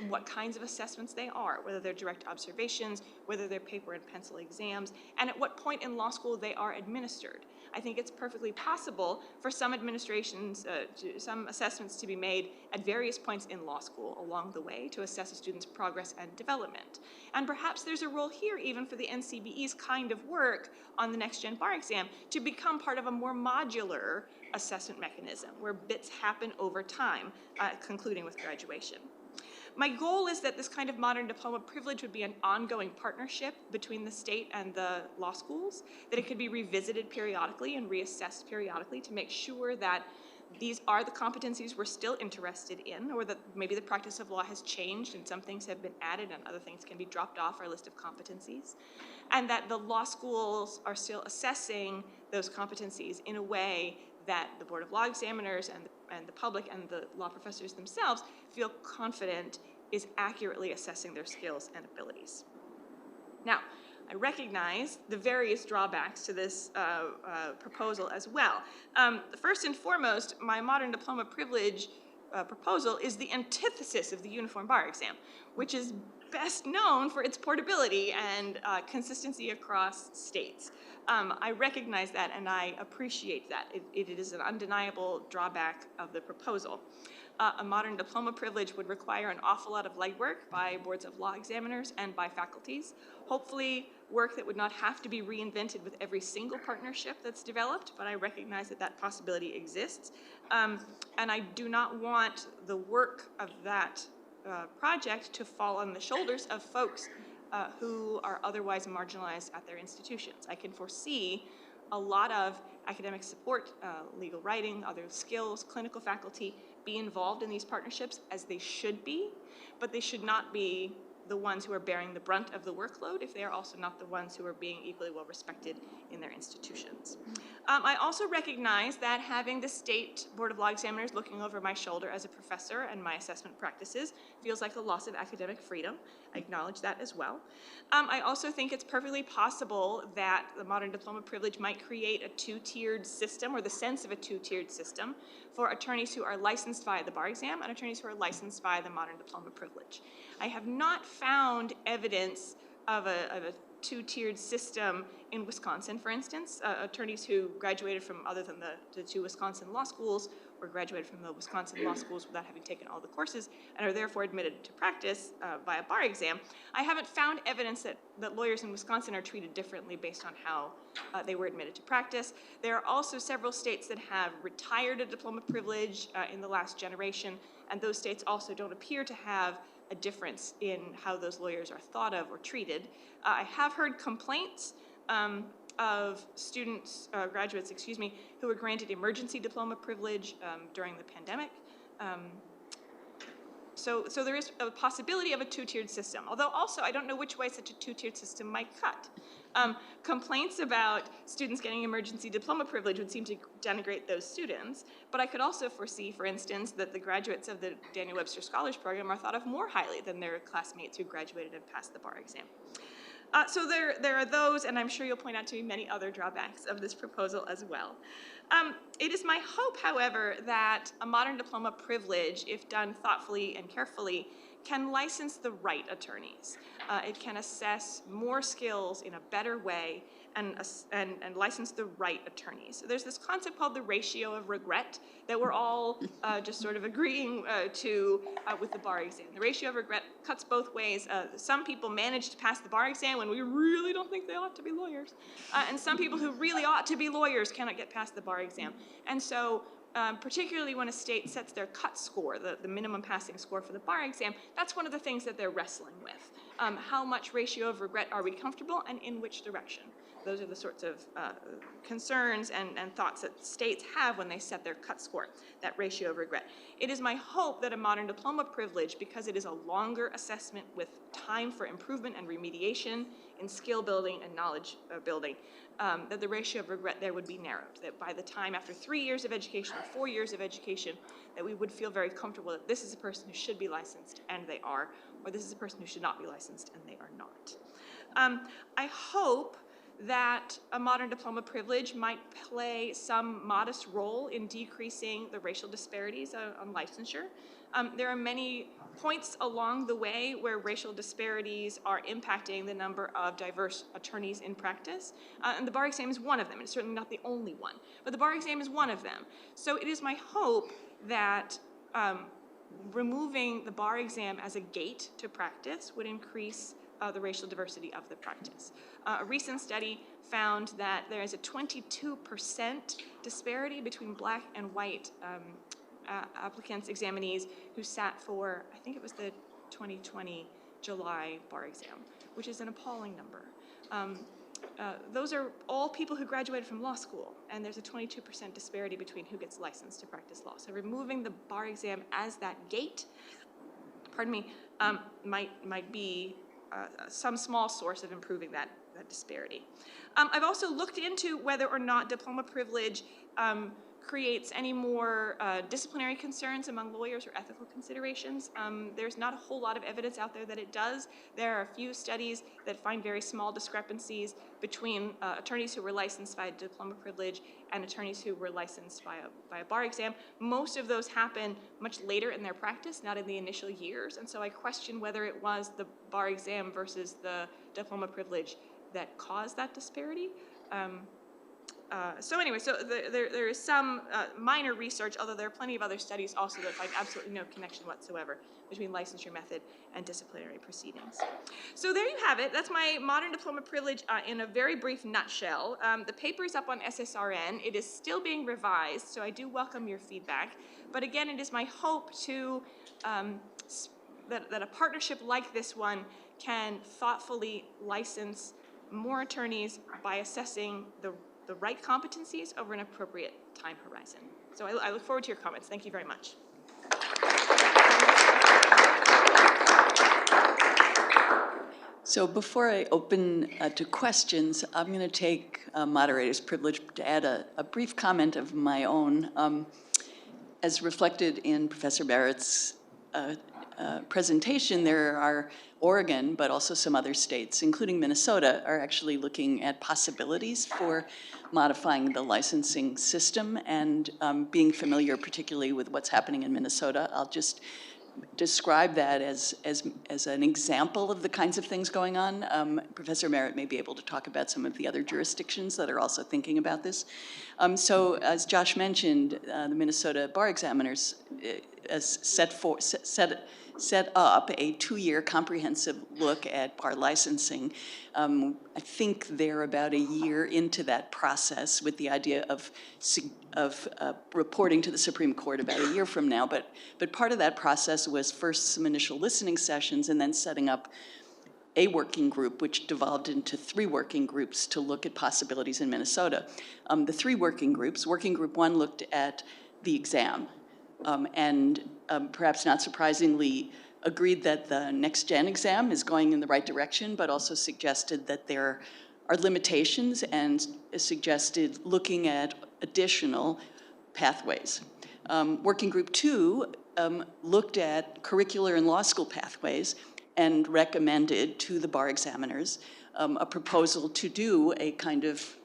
what kinds of assessments they are, whether they're direct observations, whether they're paper and pencil exams, and at what point in law school they are administered. I think it's perfectly possible for some administrations, some assessments to be made at various points in law school along the way to assess a student's progress and development. And perhaps there's a role here even for the NCBE's kind of work on the next gen bar exam to become part of a more modular assessment mechanism where bits happen over time, concluding with graduation. My goal is that this kind of modern diploma privilege would be an ongoing partnership between the state and the law schools, that it could be revisited periodically and reassessed periodically to make sure that these are the competencies we're still interested in, or that maybe the practice of law has changed and some things have been added and other things can be dropped off our list of competencies, and that the law schools are still assessing those competencies in a way that the Board of Law Examiners and the public and the law professors themselves feel confident is accurately assessing their skills and abilities. Now, I recognize the various drawbacks to this proposal as well. First and foremost, my modern diploma privilege proposal is the antithesis of the uniform bar exam, which is best known for its portability and consistency across states. I recognize that and I appreciate that. It is an undeniable drawback of the proposal. A modern diploma privilege would require an awful lot of legwork by boards of law examiners and by faculties. Hopefully work that would not have to be reinvented with every single partnership that's developed, but I recognize that that possibility exists. And I do not want the work of that project to fall on the shoulders of folks who are otherwise marginalized at their institutions. I can foresee a lot of academic support, legal writing, other skills, clinical faculty be involved in these partnerships as they should be, but they should not be the ones who are bearing the brunt of the workload if they are also not the ones who are being equally well respected in their institutions. I also recognize that having the State Board of Law Examiners looking over my shoulder as a professor and my assessment practices feels like a loss of academic freedom. I acknowledge that as well. I also think it's perfectly possible that the modern diploma privilege might create a two-tiered system, or the sense of a two-tiered system, for attorneys who are licensed via the bar exam and attorneys who are licensed via the modern diploma privilege. I have not found evidence of a two-tiered system in Wisconsin, for instance. Attorneys who graduated from other than the two Wisconsin law schools or graduated from the Wisconsin law schools without having taken all the courses and are therefore admitted to practice via bar exam, I haven't found evidence that lawyers in Wisconsin are treated differently based on how they were admitted to practice. There are also several states that have retired a diploma privilege in the last generation, and those states also don't appear to have a difference in how those lawyers are thought of or treated. I have heard complaints of students, graduates, excuse me, who were granted emergency diploma privilege during the pandemic. So there is a possibility of a two-tiered system, although also I don't know which way such a two-tiered system might cut. Complaints about students getting emergency diploma privilege would seem to denigrate those students, but I could also foresee, for instance, that the graduates of the Daniel Webster Scholars Program are thought of more highly than their classmates who graduated and passed the bar exam. So there are those, and I'm sure you'll point out to me many other drawbacks of this proposal as well. It is my hope, however, that a modern diploma privilege, if done thoughtfully and carefully, can license the right attorneys. It can assess more skills in a better way and license the right attorneys. So there's this concept called the ratio of regret that we're all just sort of agreeing to with the bar exam. The ratio of regret cuts both ways. Some people manage to pass the bar exam when we really don't think they ought to be lawyers. And some people who really ought to be lawyers cannot get past the bar exam. And so particularly when a state sets their cut score, the minimum passing score for the bar exam, that's one of the things that they're wrestling with. How much ratio of regret are we comfortable, and in which direction? Those are the sorts of concerns and thoughts that states have when they set their cut score, that ratio of regret. It is my hope that a modern diploma privilege, because it is a longer assessment with time for improvement and remediation in skill building and knowledge building, that the ratio of regret there would be narrowed, that by the time after 3 years of education or 4 years of education, that we would feel very comfortable that this is a person who should be licensed and they are, or this is a person who should not be licensed and they are not. I hope that a modern diploma privilege might play some modest role in decreasing the racial disparities on licensure. There are many points along the way where racial disparities are impacting the number of diverse attorneys in practice, and the bar exam is one of them. It's certainly not the only one, but the bar exam is one of them. So it is my hope that removing the bar exam as a gate to practice would increase the racial diversity of the practice. A recent study found that there is a 22% disparity between black and white applicants, examinees who sat for, I think it was the 2020 July bar exam, which is an appalling number. Those are all people who graduated from law school, and there's a 22% disparity between who gets licensed to practice law. So removing the bar exam as that gate, pardon me, might be some small source of improving that disparity. I've also looked into whether or not diploma privilege creates any more disciplinary concerns among lawyers or ethical considerations. There's not a whole lot of evidence out there that it does. There are a few studies that find very small discrepancies between attorneys who were licensed by diploma privilege and attorneys who were licensed by a bar exam. Most of those happen much later in their practice, not in the initial years, and so I question whether it was the bar exam versus the diploma privilege that caused that disparity. So anyway, there is some minor research, although there are plenty of other studies also that find absolutely no connection whatsoever between licensure method and disciplinary proceedings. So there you have it. That's my modern diploma privilege in a very brief nutshell. The paper is up on SSRN. It is still being revised, so I do welcome your feedback. But again, it is my hope to that a partnership like this one can thoughtfully license more attorneys by assessing the right competencies over an appropriate time horizon. So I look forward to your comments. Thank you very much. So before I open to questions, I'm going to take moderator's privilege to add a brief comment of my own. As reflected in Professor Barrett's presentation, there are Oregon, but also some other states, including Minnesota, are actually looking at possibilities for modifying the licensing system. And being familiar particularly with what's happening in Minnesota, I'll just describe that as an example of the kinds of things going on. Professor Merritt may be able to talk about some of the other jurisdictions that are also thinking about this. So as Josh mentioned, the Minnesota bar examiners set up a 2-year comprehensive look at bar licensing. I think they're about a year into that process with the idea of reporting to the Supreme Court about a year from now. But part of that process was first some initial listening sessions and then setting up a working group, which devolved into 3 working groups to look at possibilities in Minnesota. The 3 working groups, Working Group 1 looked at the exam, and perhaps not surprisingly, agreed that the next-gen exam is going in the right direction, but also suggested that there are limitations and suggested looking at additional pathways. Working Group 2 looked at curricular and law school pathways and recommended to the bar examiners a proposal to do a kind of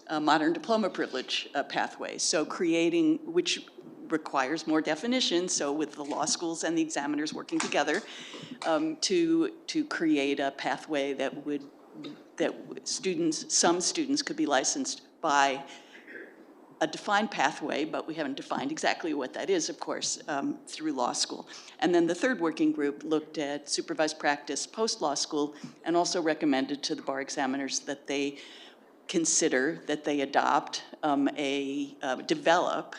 a modern diploma privilege pathway. So creating, which requires more definition, so with the law schools and the examiners working together to create a pathway that some students could be licensed by a defined pathway, but we haven't defined exactly what that is, of course, through law school. And then the 3rd working group looked at supervised practice post-law school and also recommended to the bar examiners that they consider that they adopt develop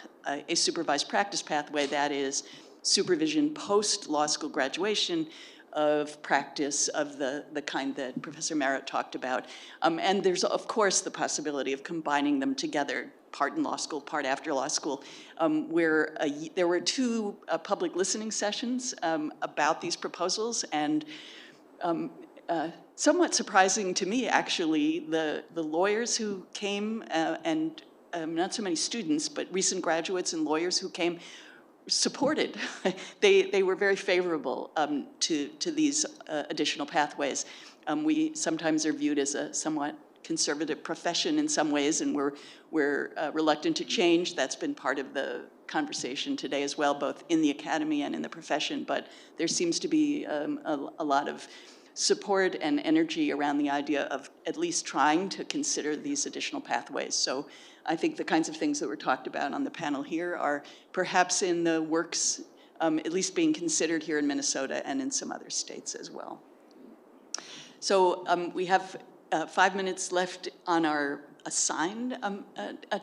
a supervised practice pathway, that is supervision post-law school graduation of practice of the kind that Professor Merritt talked about. And there's, of course, the possibility of combining them together, part in law school, part after law school, where there were 2 public listening sessions about these proposals, and somewhat surprising to me, actually, the lawyers who came, and not so many students, but recent graduates and lawyers who came, supported. They were very favorable to these additional pathways. We sometimes are viewed as a somewhat conservative profession in some ways, and we're reluctant to change. That's been part of the conversation today as well, both in the academy and in the profession. But there seems to be a lot of support and energy around the idea of at least trying to consider these additional pathways. So I think the kinds of things that were talked about on the panel here are perhaps in the works, at least being considered here in Minnesota and in some other states as well. So we have 5 minutes left on our assigned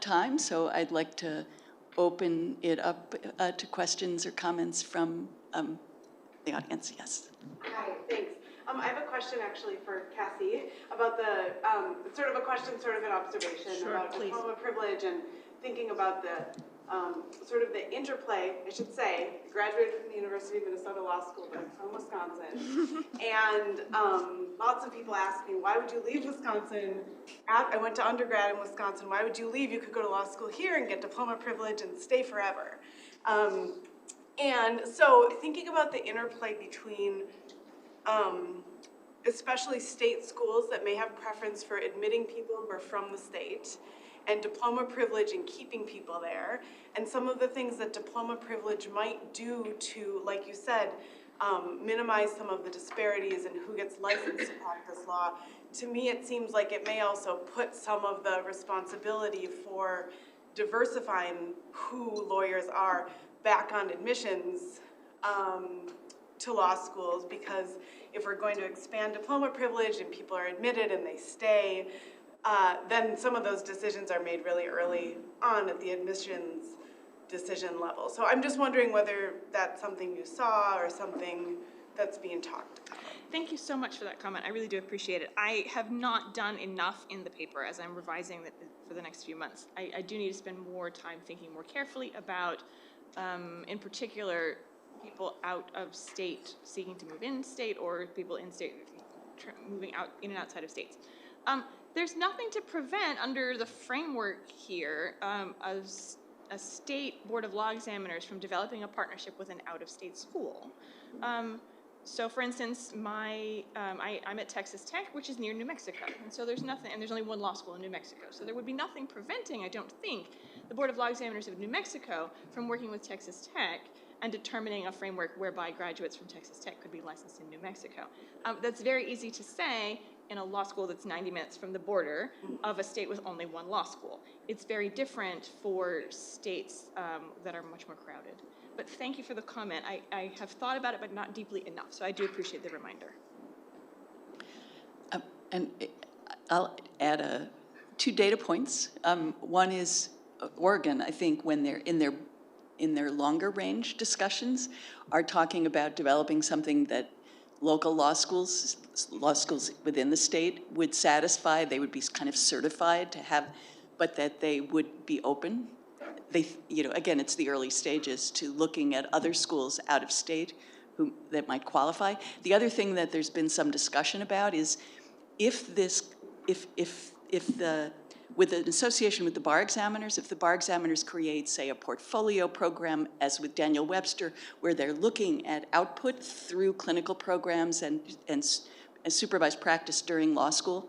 time, so I'd like to open it up to questions or comments from the audience. Yes. Hi, thanks. I have a question actually for Cassie about the, sort of a question, sort of an observation about diploma privilege and thinking about the, sort of the interplay, I should say. I graduated from the University of Minnesota Law School, but I'm from Wisconsin. And lots of people ask me, why would you leave Wisconsin? I went to undergrad in Wisconsin. Why would you leave? You could go to law school here and get diploma privilege and stay forever. And so thinking about the interplay between especially state schools that may have preference for admitting people who are from the state, and diploma privilege and keeping people there, and some of the things that diploma privilege might do to, like you said, minimize some of the disparities in who gets licensed to practice law. To me, it seems like it may also put some of the responsibility for diversifying who lawyers are back on admissions to law schools, because if we're going to expand diploma privilege and people are admitted and they stay, then some of those decisions are made really early on at the admissions decision level. So I'm just wondering whether that's something you saw or something that's being talked about. Thank you so much for that comment. I really do appreciate it. I have not done enough in the paper as I'm revising it for the next few months. I do need to spend more time thinking more carefully about, in particular, people out of state seeking to move in state, or people in state moving out in and outside of states. There's nothing to prevent, under the framework here, a state board of law examiners from developing a partnership with an out-of-state school. So, for instance, I'm at Texas Tech, which is near New Mexico, and so there's nothing, and there's only one law school in New Mexico. So there would be nothing preventing, I don't think, the Board of Law Examiners of New Mexico from working with Texas Tech and determining a framework whereby graduates from Texas Tech could be licensed in New Mexico. That's very easy to say in a law school that's 90 minutes from the border of a state with only one law school. It's very different for states that are much more crowded. But thank you for the comment. I have thought about it, but not deeply enough, so I do appreciate the reminder. And I'll add 2 data points. One is Oregon, I think, when they're in their longer range discussions, are talking about developing something that local law schools within the state would satisfy. They would be kind of certified to have, but that they would be open. They, again, it's the early stages to looking at other schools out of state that might qualify. The other thing that there's been some discussion about is with an association with the bar examiners, if the bar examiners create, say, a portfolio program, as with Daniel Webster, where they're looking at output through clinical programs and supervised practice during law school,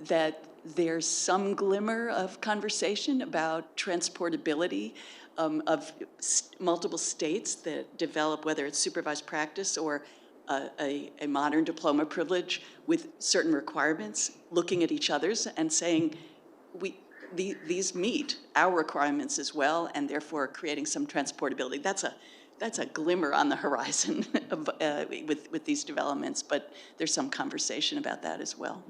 that there's some glimmer of conversation about transportability of multiple states that develop, whether it's supervised practice or a modern diploma privilege with certain requirements, looking at each other's and saying, these meet our requirements as well, and therefore creating some transportability. That's a glimmer on the horizon of, with these developments, but there's some conversation about that as well.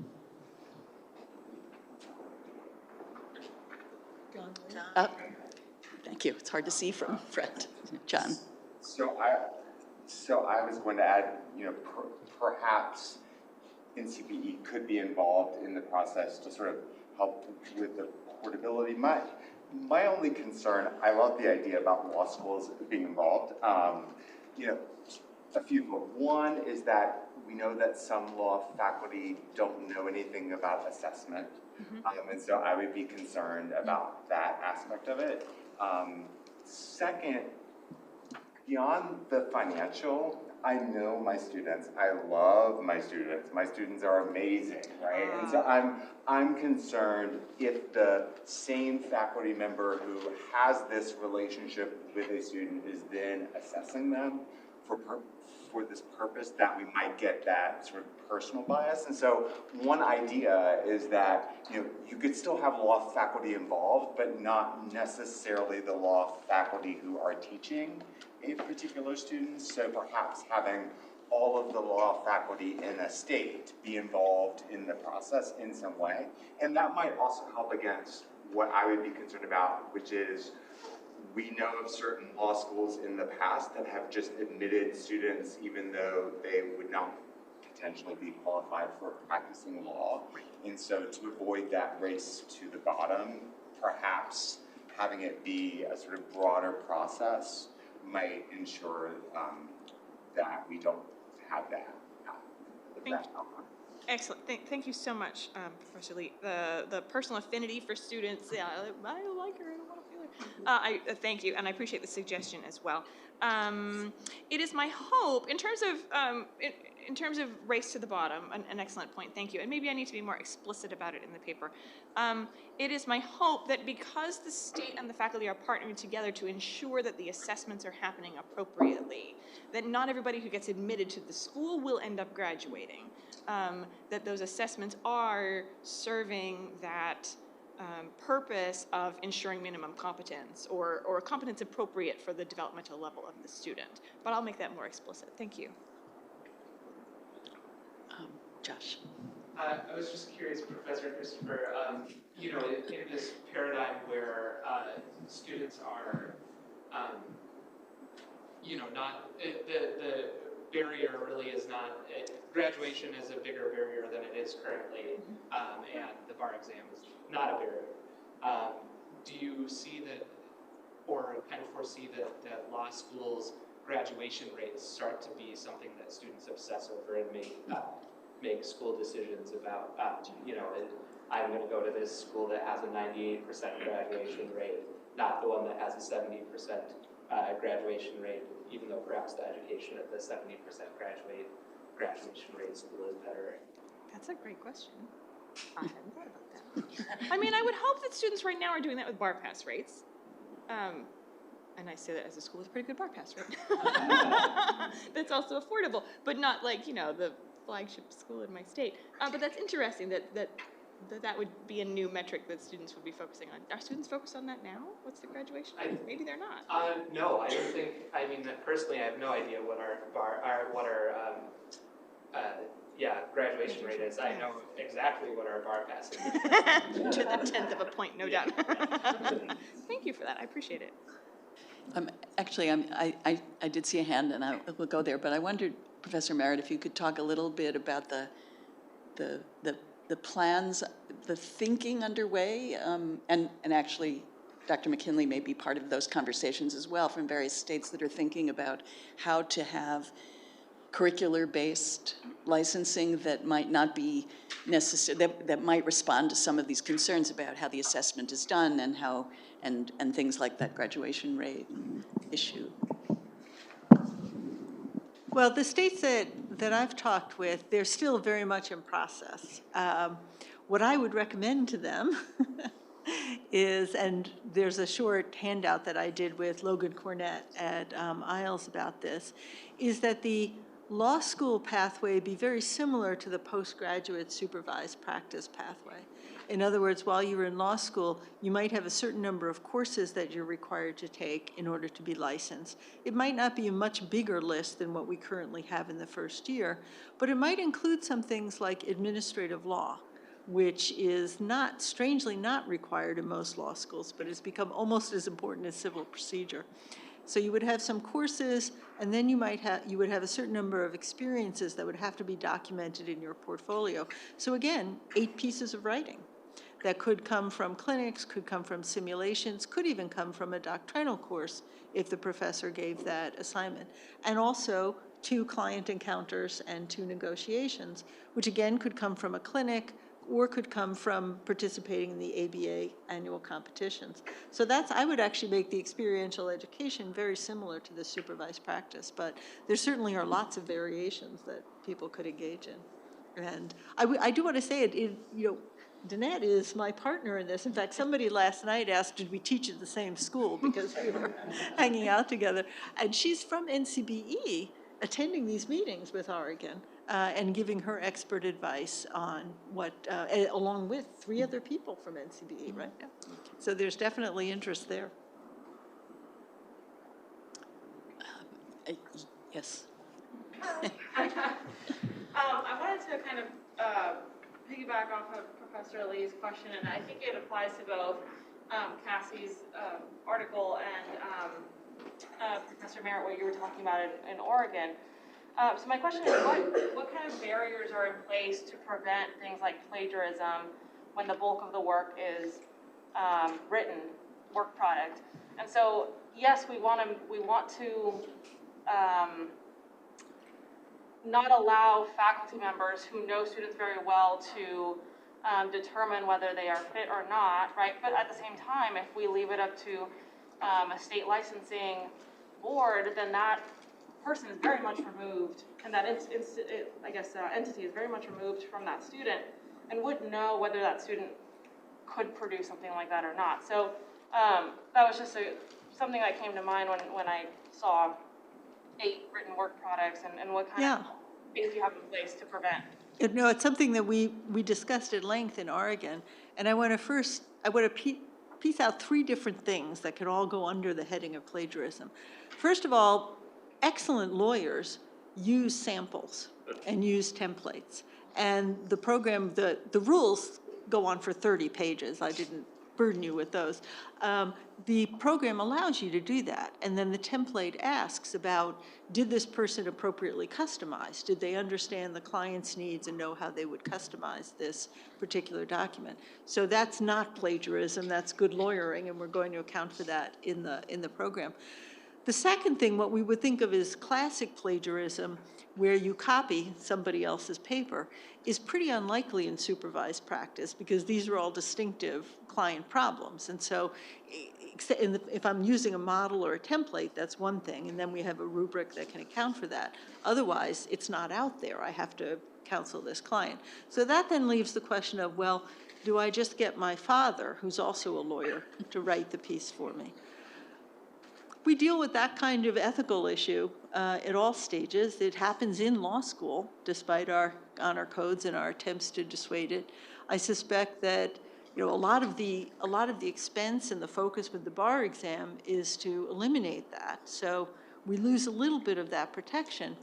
Thank you. It's hard to see from front. John. So I was going to add, perhaps NCPE could be involved in the process to sort of help with the portability. My only concern, I love the idea about law schools being involved. A few. One is that we know that some law faculty don't know anything about assessment. And so I would be concerned about that aspect of it. Second, beyond the financial, I know my students. I love my students. My students are amazing, right? And so I'm concerned if the same faculty member who has this relationship with a student is then assessing them for this purpose, that we might get that sort of personal bias. And so one idea is that you could still have law faculty involved, but not necessarily the law faculty who are teaching a particular student. So perhaps having all of the law faculty in a state be involved in the process in some way. And that might also help against what I would be concerned about, which is we know of certain law schools in the past that have just admitted students even though they would not potentially be qualified for practicing law. And so to avoid that race to the bottom, perhaps having it be a sort of broader process might ensure that we don't have that. Excellent. Thank you so much, Professor Lee. The personal affinity for students, yeah, I like her. I don't want to feel her. Thank you, and I appreciate the suggestion as well. It is my hope, in terms of race to the bottom, an excellent point. Thank you. And maybe I need to be more explicit about it in the paper. It is my hope that because the state and the faculty are partnering together to ensure that the assessments are happening appropriately, that not everybody who gets admitted to the school will end up graduating. That those assessments are serving that purpose of ensuring minimum competence or competence appropriate for the developmental level of the student. But I'll make that more explicit. Thank you. Josh. I was just curious, Professor Christopher, in this paradigm where students are, not, the barrier really is not, graduation is a bigger barrier than it is currently, and the bar exam is not a barrier. Do you see that, or kind of foresee that law schools' graduation rates start to be something that students obsess over and make school decisions about? I'm going to go to this school that has a 98% graduation rate, not the one that has a 70% graduation rate, even though perhaps the education at the 70% graduation rate school is better. That's a great question. I hadn't thought about that. I mean, I would hope that students right now are doing that with bar pass rates. and I say that as a school with a pretty good bar pass, right? That's also affordable, but not like, you know, the flagship school in my state. But that's interesting that would be a new metric that students would be focusing on. Are students focused on that now? What's the graduation rate? Maybe they're not. No, I don't think. I mean, personally, I have no idea what our graduation rate is. I know exactly what our bar pass is. To the 10th of a point, no doubt. Thank you for that. I appreciate it. Actually, I did see a hand, and I will go there, but I wondered, Professor Merritt, if you could talk a little bit about the plans, the thinking underway, and actually, Dr. McKinley may be part of those conversations as well from various states that are thinking about how to have curricular-based licensing that might not be necessary, that might respond to some of these concerns about how the assessment is done and how, and things like that graduation rate issue. Well, the states that I've talked with, they're still very much in process. What I would recommend to them is, and there's a short handout that I did with Logan Cornett at IELTS about this, is that the law school pathway be very similar to the postgraduate supervised practice pathway. In other words, while you're in law school, you might have a certain number of courses that you're required to take in order to be licensed. It might not be a much bigger list than what we currently have in the first year, but it might include some things like administrative law, which is not, strangely not required in most law schools, but has become almost as important as civil procedure. So you would have some courses, and then you would have a certain number of experiences that would have to be documented in your portfolio. So again, 8 pieces of writing that could come from clinics, could come from simulations, could even come from a doctrinal course if the professor gave that assignment. And also 2 client encounters and 2 negotiations, which again could come from a clinic or could come from participating in the ABA annual competitions. So that's, I would actually make the experiential education very similar to the supervised practice, but there certainly are lots of variations that people could engage in. And I do want to say you know, Danette is my partner in this. In fact, somebody last night asked, did we teach at the same school? Because we were hanging out together. And she's from NCBE, attending these meetings with Oregon and giving her expert advice on what, along with 3 other people from NCBE right now. So there's definitely interest there. Yes. I wanted to kind of piggyback off of Professor Lee's question, and I think it applies to both Cassie's article and Professor Merritt, what you were talking about in Oregon. So my question is, what kind of barriers are in place to prevent things like plagiarism when the bulk of the work is written work product? And so, yes, we want to not allow faculty members who know students very well to determine whether they are fit or not, right? But at the same time, if we leave it up to a state licensing board, then that person is very much removed, and that entity is very much removed from that student and wouldn't know whether that student could produce something like that or not. So that was just something that came to mind when I saw 8 written work products and what kind of things you have in place to prevent. No, it's something that we discussed at length in Oregon, and I want to piece out 3 different things that could all go under the heading of plagiarism. First of all, excellent lawyers use samples and use templates, and the program, the rules go on for 30 pages. I didn't burden you with those. The program allows you to do that, and then the template asks about, did this person appropriately customize? Did they understand the client's needs and know how they would customize this particular document? So that's not plagiarism, that's good lawyering, and we're going to account for that in the program. The second thing, what we would think of as classic plagiarism, where you copy somebody else's paper, is pretty unlikely in supervised practice because these are all distinctive client problems. And so if I'm using a model or a template, that's one thing, and then we have a rubric that can account for that. Otherwise, it's not out there. I have to counsel this client. So that then leaves the question of, well, do I just get my father, who's also a lawyer, to write the piece for me? We deal with that kind of ethical issue at all stages. It happens in law school, despite our honor codes and our attempts to dissuade it. I suspect that a lot of the expense and the focus with the bar exam is to eliminate that. So we lose a little bit of that protection.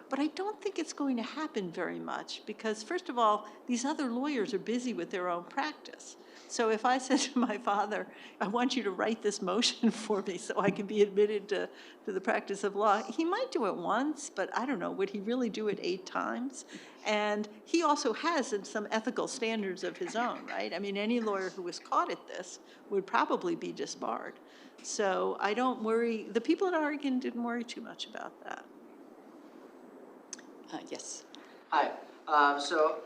But I don't think it's going to happen very much because, first of all, these other lawyers are busy with their own practice. So if I said to my father, I want you to write this motion for me so I can be admitted to the practice of law, he might do it once, but I don't know, would he really do it 8 times? And he also has some ethical standards of his own, right? I mean, any lawyer who was caught at this would probably be disbarred. So I don't worry, the people in Oregon didn't worry too much about that. Yes. Hi. So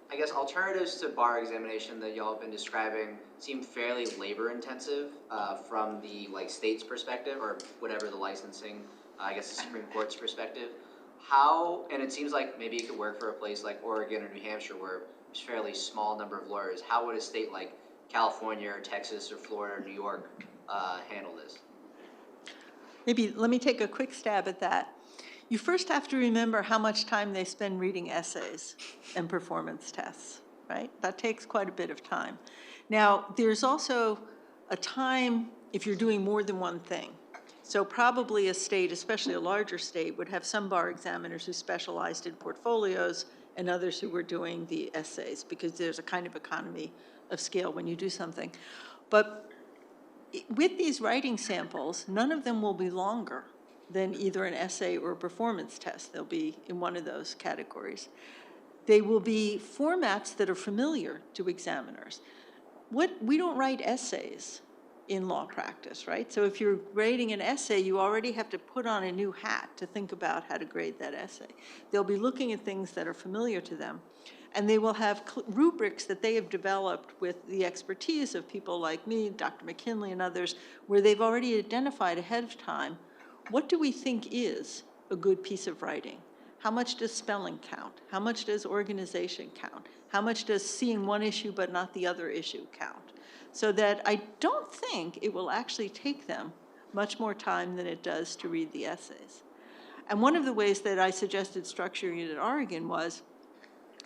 I guess alternatives to bar examination that y'all have been describing seem fairly labor intensive from the state's perspective or whatever the licensing, I guess the Supreme Court's perspective. And it seems like maybe it could work for a place like Oregon or New Hampshire where there's a fairly small number of lawyers. How would a state like California or Texas or Florida or New York handle this? Maybe let me take a quick stab at that. You first have to remember how much time they spend reading essays and performance tests, right? That takes quite a bit of time. Now, there's also a time if you're doing more than one thing. So probably a state, especially a larger state, would have some bar examiners who specialized in portfolios and others who were doing the essays because there's a kind of economy of scale when you do something. But with these writing samples, none of them will be longer than either an essay or a performance test. They'll be in one of those categories. They will be formats that are familiar to examiners. We don't write essays in law practice, right? So if you're grading an essay, you already have to put on a new hat to think about how to grade that essay. They'll be looking at things that are familiar to them. And they will have rubrics that they have developed with the expertise of people like me, Dr. McKinley and others, where they've already identified ahead of time, what do we think is a good piece of writing? How much does spelling count? How much does organization count? How much does seeing one issue but not the other issue count? So that I don't think it will actually take them much more time than it does to read the essays. And one of the ways that I suggested structuring it at Oregon was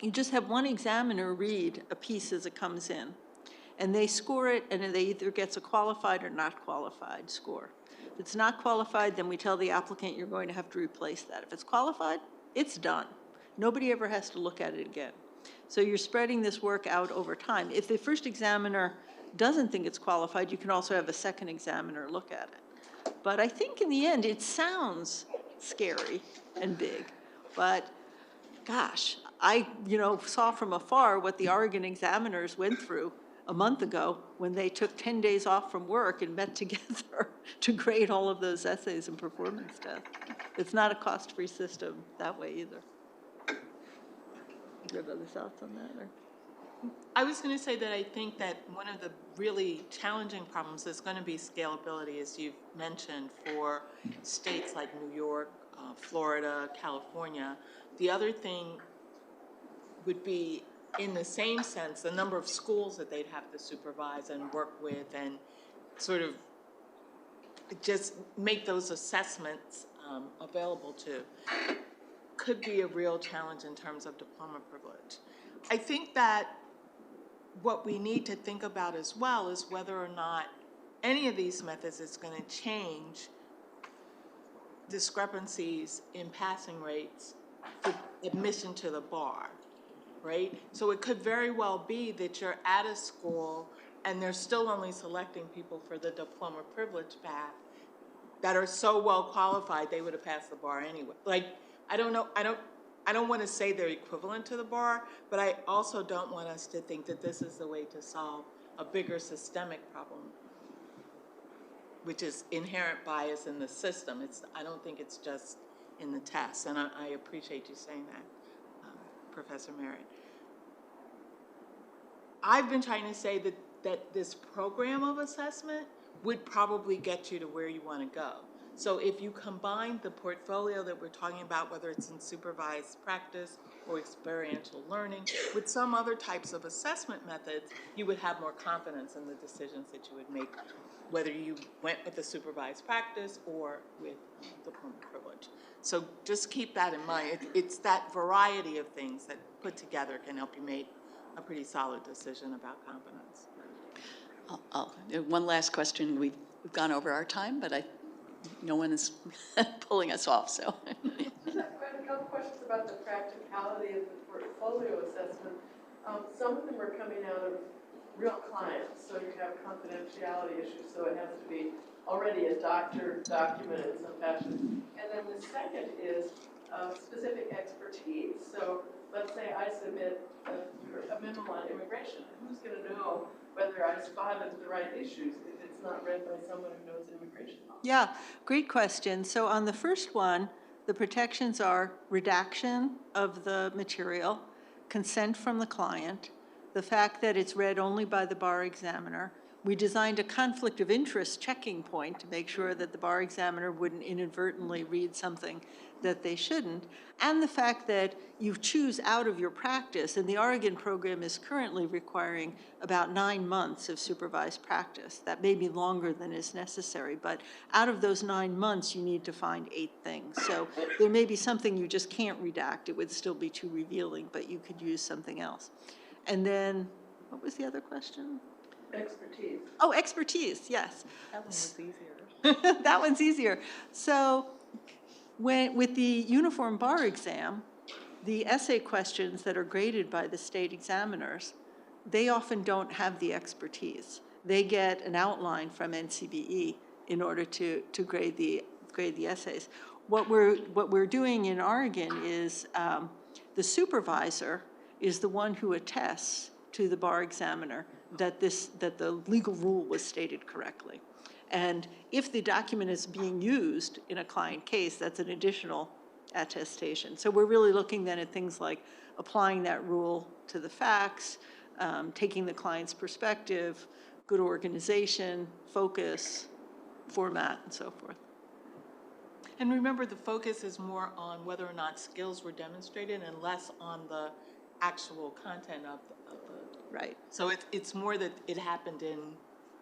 you just have one examiner read a piece as it comes in, and they score it, and they either gets a qualified or not qualified score. If it's not qualified, then we tell the applicant you're going to have to replace that. If it's qualified, it's done. Nobody ever has to look at it again. So you're spreading this work out over time. If the first examiner doesn't think it's qualified, you can also have a second examiner look at it. But I think in the end, it sounds scary and big, but gosh, I saw from afar what the Oregon examiners went through a month ago when they took 10 days off from work and met together to grade all of those essays and performance tests. It's not a cost-free system that way either. Do you have other thoughts on that? Or? I was going to say that I think that one of the really challenging problems is going to be scalability, as you've mentioned, for states like New York, Florida, California. The other thing would be, in the same sense, the number of schools that they'd have to supervise and work with and sort of just make those assessments available to could be a real challenge in terms of diploma privilege. I think that what we need to think about as well is whether or not any of these methods is going to change discrepancies in passing rates for admission to the bar, right? So it could very well be that you're at a school and they're still only selecting people for the diploma privilege path that are so well qualified they would have passed the bar anyway. Like, I don't know, I don't want to say they're equivalent to the bar, but I also don't want us to think that this is the way to solve a bigger systemic problem, which is inherent bias in the system. I don't think it's just in the tests, and I appreciate you saying that, Professor Merritt. I've been trying to say that this program of assessment would probably get you to where you want to go. So if you combine the portfolio that we're talking about, whether it's in supervised practice or experiential learning, with some other types of assessment methods, you would have more confidence in the decisions that you would make, whether you went with the supervised practice or with diploma privilege. So just keep that in mind. It's that variety of things that put together can help you make a pretty solid decision about competence. One last question. We've gone over our time, but no one is pulling us off, so. I have a couple questions about the practicality of the portfolio assessment. Some of them are coming out of real clients, so you have confidentiality issues, so it has to be already a doctored document in some fashion. And then the second is specific expertise. So let's say I submit a memo on immigration. Who's going to know whether I spotted the right issues if it's not read by someone who knows immigration law? Yeah, great question. So on the first one, the protections are redaction of the material, consent from the client, the fact that it's read only by the bar examiner. We designed a conflict of interest checking point to make sure that the bar examiner wouldn't inadvertently read something that they shouldn't, and the fact that you choose out of your practice, and the Oregon program is currently requiring about 9 months of supervised practice. That may be longer than is necessary, but out of those 9 months, you need to find 8 things. So there may be something you just can't redact. It would still be too revealing, but you could use something else. And then, what was the other question? Expertise. Oh, expertise, yes. That one was easier. That one's easier. So with the uniform bar exam, the essay questions that are graded by the state examiners, they often don't have the expertise. They get an outline from NCBE in order to grade the essays. What we're doing in Oregon is the supervisor is the one who attests to the bar examiner that the legal rule was stated correctly. And if the document is being used in a client case, that's an additional attestation. So we're really looking then at things like applying that rule to the facts, taking the client's perspective, good organization, focus, format, and so forth. And remember, the focus is more on whether or not skills were demonstrated and less on the actual content of the Right. So it's more that it happened in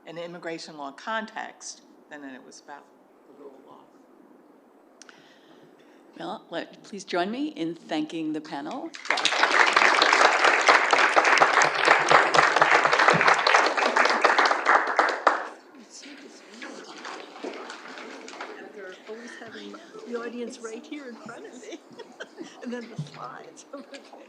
an immigration law context than that it was about the rule of law. Well, please join me in thanking the panel. After always having the audience right here in front of me, and then the slides.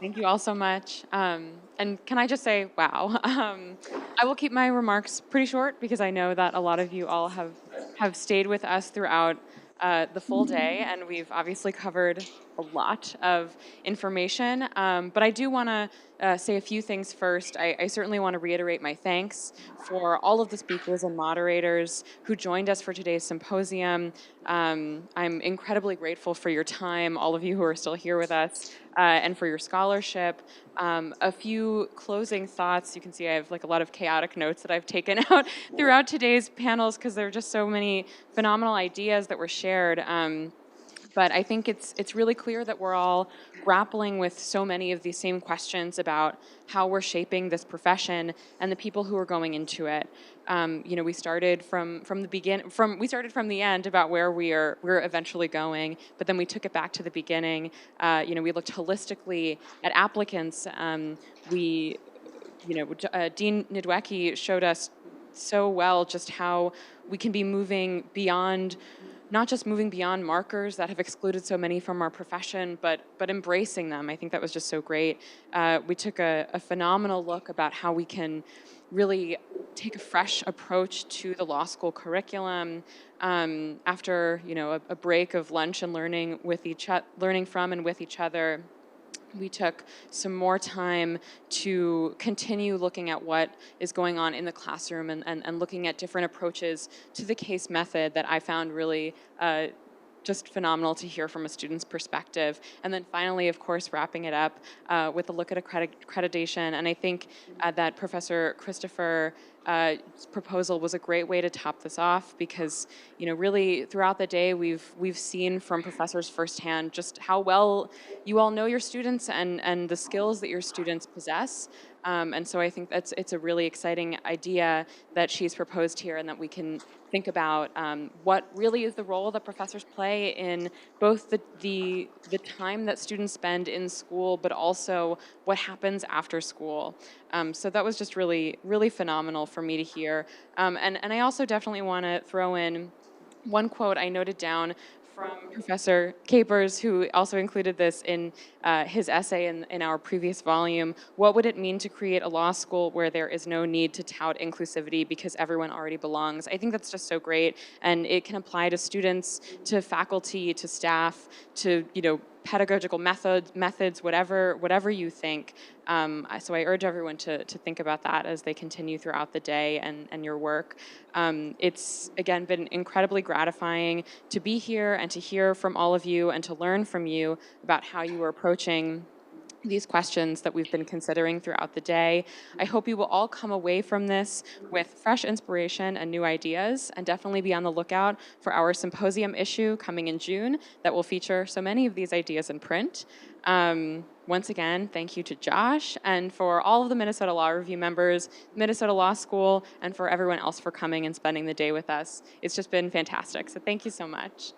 Thank you all so much. And can I just say, wow. I will keep my remarks pretty short because I know that a lot of you all have stayed with us throughout the full day, and we've obviously covered a lot of information. But I do want to say a few things first. I certainly want to reiterate my thanks for all of the speakers and moderators who joined us for today's symposium. I'm incredibly grateful for your time, all of you who are still here with us, and for your scholarship. A few closing thoughts. You can see I have like a lot of chaotic notes that I've taken out throughout today's panels because there are just so many phenomenal ideas that were shared. But I think it's really clear that we're all grappling with so many of these same questions about how we're shaping this profession and the people who are going into it. We started from the end about where we're eventually going, but then we took it back to the beginning. We looked holistically at applicants. Dean Nidwecki showed us so well just how we can be moving beyond. Not just moving beyond markers that have excluded so many from our profession, but embracing them. I think that was just so great. We took a phenomenal look about how we can really take a fresh approach to the law school curriculum after a break of lunch and learning from and with each other. We took some more time to continue looking at what is going on in the classroom and looking at different approaches to the case method that I found really just phenomenal to hear from a student's perspective. And then finally, of course, wrapping it up with a look at accreditation. And I think that Professor Christopher proposal was a great way to top this off, because really throughout the day we've seen from professors firsthand just how well you all know your students and the skills that your students possess. And so I think it's a really exciting idea that she's proposed here, and that we can think about what really is the role that professors play in both the time that students spend in school, but also what happens after school. So that was just really, really phenomenal for me to hear. And I also definitely want to throw in one quote I noted down from Professor Capers, who also included this in his essay in our previous volume. What would it mean to create a law school where there is no need to tout inclusivity because everyone already belongs? I think that's just so great, and it can apply to students, to faculty, to staff, to pedagogical methods, whatever you think. So I urge everyone to think about that as they continue throughout the day and your work. It's, again, been incredibly gratifying to be here and to hear from all of you and to learn from you about how you are approaching these questions that we've been considering throughout the day. I hope you will all come away from this with fresh inspiration and new ideas, and definitely be on the lookout for our Symposium issue coming in June that will feature so many of these ideas in print. Once again, thank you to Josh, and for all of the Minnesota Law Review members, Minnesota Law School, and for everyone else for coming and spending the day with us. It's just been fantastic, so thank you so much.